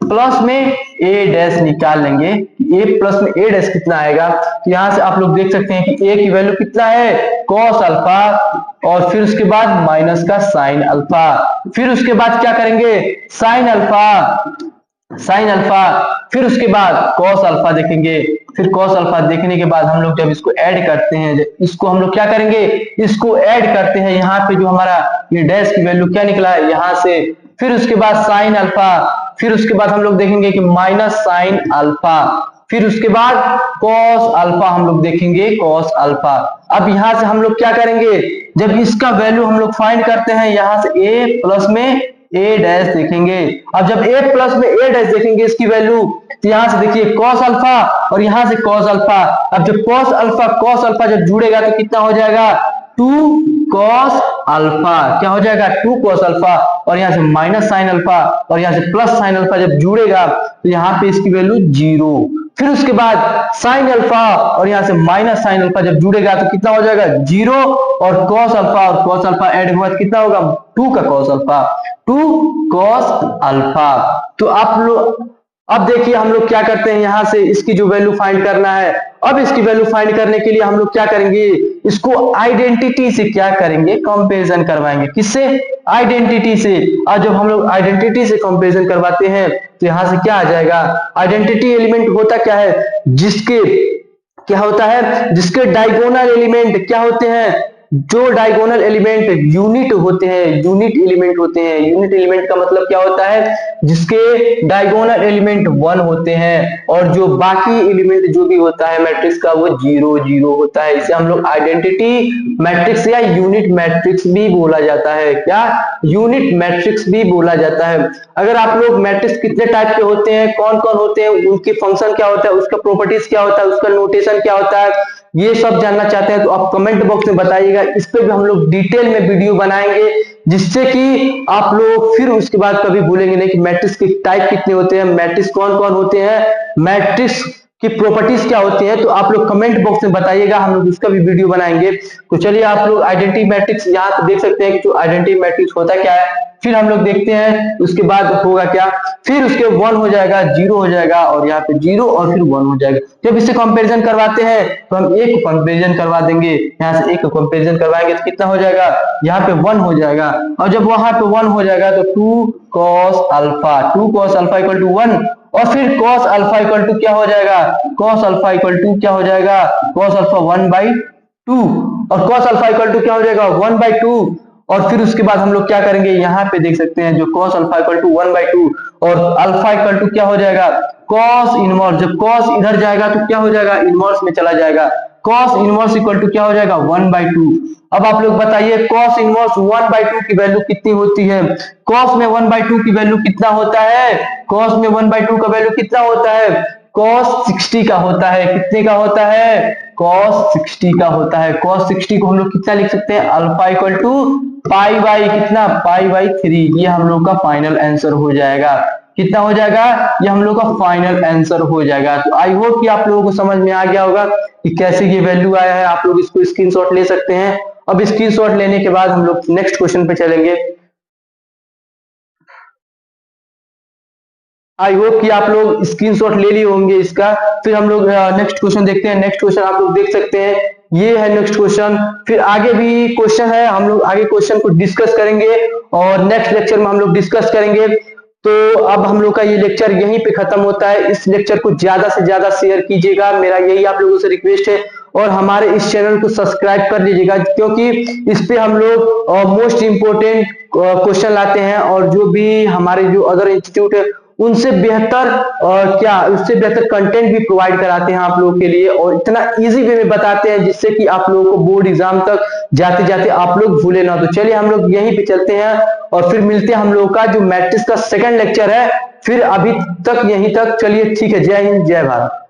प्लस में a डैश निकाल लेंगे, a प्लस में a डैश कितना आएगा। तो यहाँ से आप लोग देख सकते हैं कि a की वैल्यू कितना है, cos अल्फा, और फिर उसके बाद माइनस का साइन अल्फा, फिर उसके बाद क्या करेंगे, साइन अल्फा, फिर उसके बाद cos अल्फा देखेंगे, फिर cos अल्फा देखने के बाद हम लोग जब इसको ऐड करते हैं, इसको हम लोग क्या करेंगे, इसको ऐड करते हैं। यहाँ पे जो हमारा ये डैश की वैल्यू क्या निकला है यहाँ से, फिर उसके बाद साइन अल्फा, फिर उसके बाद हम लोग देखेंगे कि माइनस साइन अल्फा, फिर उसके बाद cos अल्फा हम लोग देखेंगे cos अल्फा। अब यहाँ से हम लोग क्या करेंगे, जब इसका वैल्यू हम लोग फाइंड करते हैं, यहाँ से a प्लस में a डैश देखेंगे। अब जब a प्लस में a डैश देखेंगे इसकी वैल्यू, तो यहाँ से देखिए cos अल्फा और यहाँ से cos अल्फा। अब जब cos अल्फा जब जुड़ेगा तो कितना हो जाएगा, टू कॉस अल्फा, क्या हो जाएगा टू कॉस अल्फा, और यहाँ से माइनस साइन अल्फा और यहाँ से प्लस साइन अल्फा जब जुड़ेगा तो यहाँ पे इसकी वैल्यू 0। फिर उसके बाद साइन अल्फा और यहाँ से माइनस साइन अल्फा जब जुड़ेगा तो कितना हो जाएगा 0, और कॉस अल्फा ऐड हुआ तो कितना होगा 2 का कॉस अल्फा, 2 कॉस अल्फा। तो आप लोग अब देखिए हम लोग क्या करते हैं, यहां से इसकी जो वैल्यू फाइंड करना है। अब इसकी वैल्यू फाइंड करने के लिए हम लोग क्या करेंगे, इसको आइडेंटिटी से क्या करेंगे, कंपैरिजन करवाएंगे। किससे, आइडेंटिटी से। और जब हम लोग आइडेंटिटी से कंपैरिजन करवाते हैं तो यहां से क्या आ जाएगा, आइडेंटिटी एलिमेंट होता क्या है, जिसके क्या होता है, जिसके डायगोनल एलिमेंट क्या होते हैं, जो डायगोनल एलिमेंट यूनिट होते हैं, यूनिट एलिमेंट होते हैं। यूनिट एलिमेंट का मतलब क्या होता है, जिसके डायगोनल एलिमेंट 1 होते हैं और जो बाकी एलिमेंट जो भी होता है मैट्रिक्स का वो 0 0 होता है। इसे हम लोग आइडेंटिटी मैट्रिक्स या यूनिट मैट्रिक्स भी बोला जाता है। क्या, यूनिट मैट्रिक्स भी बोला जाता है। अगर आप लोग मैट्रिक्स कितने टाइप के होते हैं, कौन कौन होते हैं, उनके फंक्शन क्या होता है, उसका प्रॉपर्टीज क्या होता है, उसका नोटेशन क्या होता है, ये सब जानना चाहते हैं तो आप कमेंट बॉक्स में बताइएगा। इस पे भी हम लोग डिटेल में वीडियो बनाएंगे, जिससे कि आप लोग फिर उसके बाद कभी भूलेंगे नहीं कि मैट्रिक्स के टाइप कितने होते हैं, मैट्रिक्स कौन कौन होते हैं, मैट्रिक्स की प्रॉपर्टीज क्या होती है। तो आप लोग कमेंट बॉक्स में बताइएगा, हम लोग उसका भी वीडियो बनाएंगे। तो चलिए आप लोग आइडेंटिटी मैट्रिक्स यहाँ पे देख सकते हैं कि जो आइडेंटिटी मैट्रिक्स होता क्या है। फिर हम लोग देखते हैं उसके बाद होगा क्या, फिर उसके 1 हो जाएगा, 0 हो जाएगा और यहाँ पे 0 और फिर 1 हो जाएगा। जब इससे कंपैरिजन करवाते हैं तो हम एक कंपैरिजन करवा देंगे, यहाँ से एक कंपैरिजन करवाएंगे तो कितना हो जाएगा, यहाँ पे 1 हो जाएगा। और जब वहां पे 1 हो जाएगा तो 2 cos alpha, 2 cos alpha equal to 1, और फिर cos अल्फा इक्वल टू क्या हो जाएगा, cos अल्फा इक्वल टू क्या हो जाएगा, cos अल्फा 1/2, और cos अल्फा इक्वल टू क्या हो जाएगा 1/2। और फिर उसके बाद हम लोग क्या करेंगे, यहाँ पे देख सकते हैं जो cos अल्फा इक्वल टू 1/2 और अल्फा इक्वल टू क्या हो जाएगा cos इनवर्स। जब cos इधर जाएगा तो क्या हो जाएगा, इनवर्स में चला जाएगा, cos इनवर्स इक्वल टू क्या हो जाएगा 1/2। अब आप लोग बताइए cos इनवर्स 1/2 की वैल्यू कितनी होती है, cos में 1/2 की वैल्यू कितना होता है, cos में 1/2 का वैल्यू कितना होता है, cos 60 का होता है। कितने का होता है, cos 60 का होता है। cos 60 को हम लोग कितना लिख सकते हैं, alpha equal to pi by कितना, पाई/3। ये हम लोग का फाइनल आंसर हो जाएगा। कितना हो जाएगा, ये हम लोग का फाइनल आंसर हो जाएगा। तो आई होप कि आप लोगों को समझ में आ गया होगा कि कैसे ये वैल्यू आया है। आप लोग इसको स्क्रीनशॉट ले सकते हैं। अब स्क्रीनशॉट लेने के बाद हम लोग नेक्स्ट क्वेश्चन पे चलेंगे। आई होप कि आप लोग स्क्रीनशॉट ले लिए होंगे इसका। फिर हम लोग नेक्स्ट क्वेश्चन देखते हैं। नेक्स्ट क्वेश्चन आप लोग देख सकते हैं, ये है नेक्स्ट क्वेश्चन। फिर आगे भी क्वेश्चन है, हम लोग आगे क्वेश्चन को डिस्कस करेंगे और नेक्स्ट लेक्चर में हम लोग डिस्कस करेंगे। तो अब हम लोग का ये लेक्चर यहीं पे खत्म होता है। इस लेक्चर को ज्यादा से ज्यादा शेयर कीजिएगा, मेरा यही आप लोगों से रिक्वेस्ट है। और हमारे इस चैनल को सब्सक्राइब कर लीजिएगा, क्योंकि इस पे हम लोग मोस्ट इंपोर्टेंट क्वेश्चन लाते हैं और जो भी हमारे जो अदर इंस्टीट्यूट है उनसे बेहतर उससे बेहतर कंटेंट भी प्रोवाइड कराते हैं आप लोगों के लिए, और इतना इजी वे में बताते हैं जिससे कि आप लोगों को बोर्ड एग्जाम तक जाते जाते आप लोग भूले ना। तो चलिए हम लोग यहीं पे चलते हैं और फिर मिलते हैं हम लोगों का जो मैट्रिक्स का सेकंड लेक्चर है। फिर अभी तक यहीं तक, चलिए ठीक है, जय हिंद जय भारत।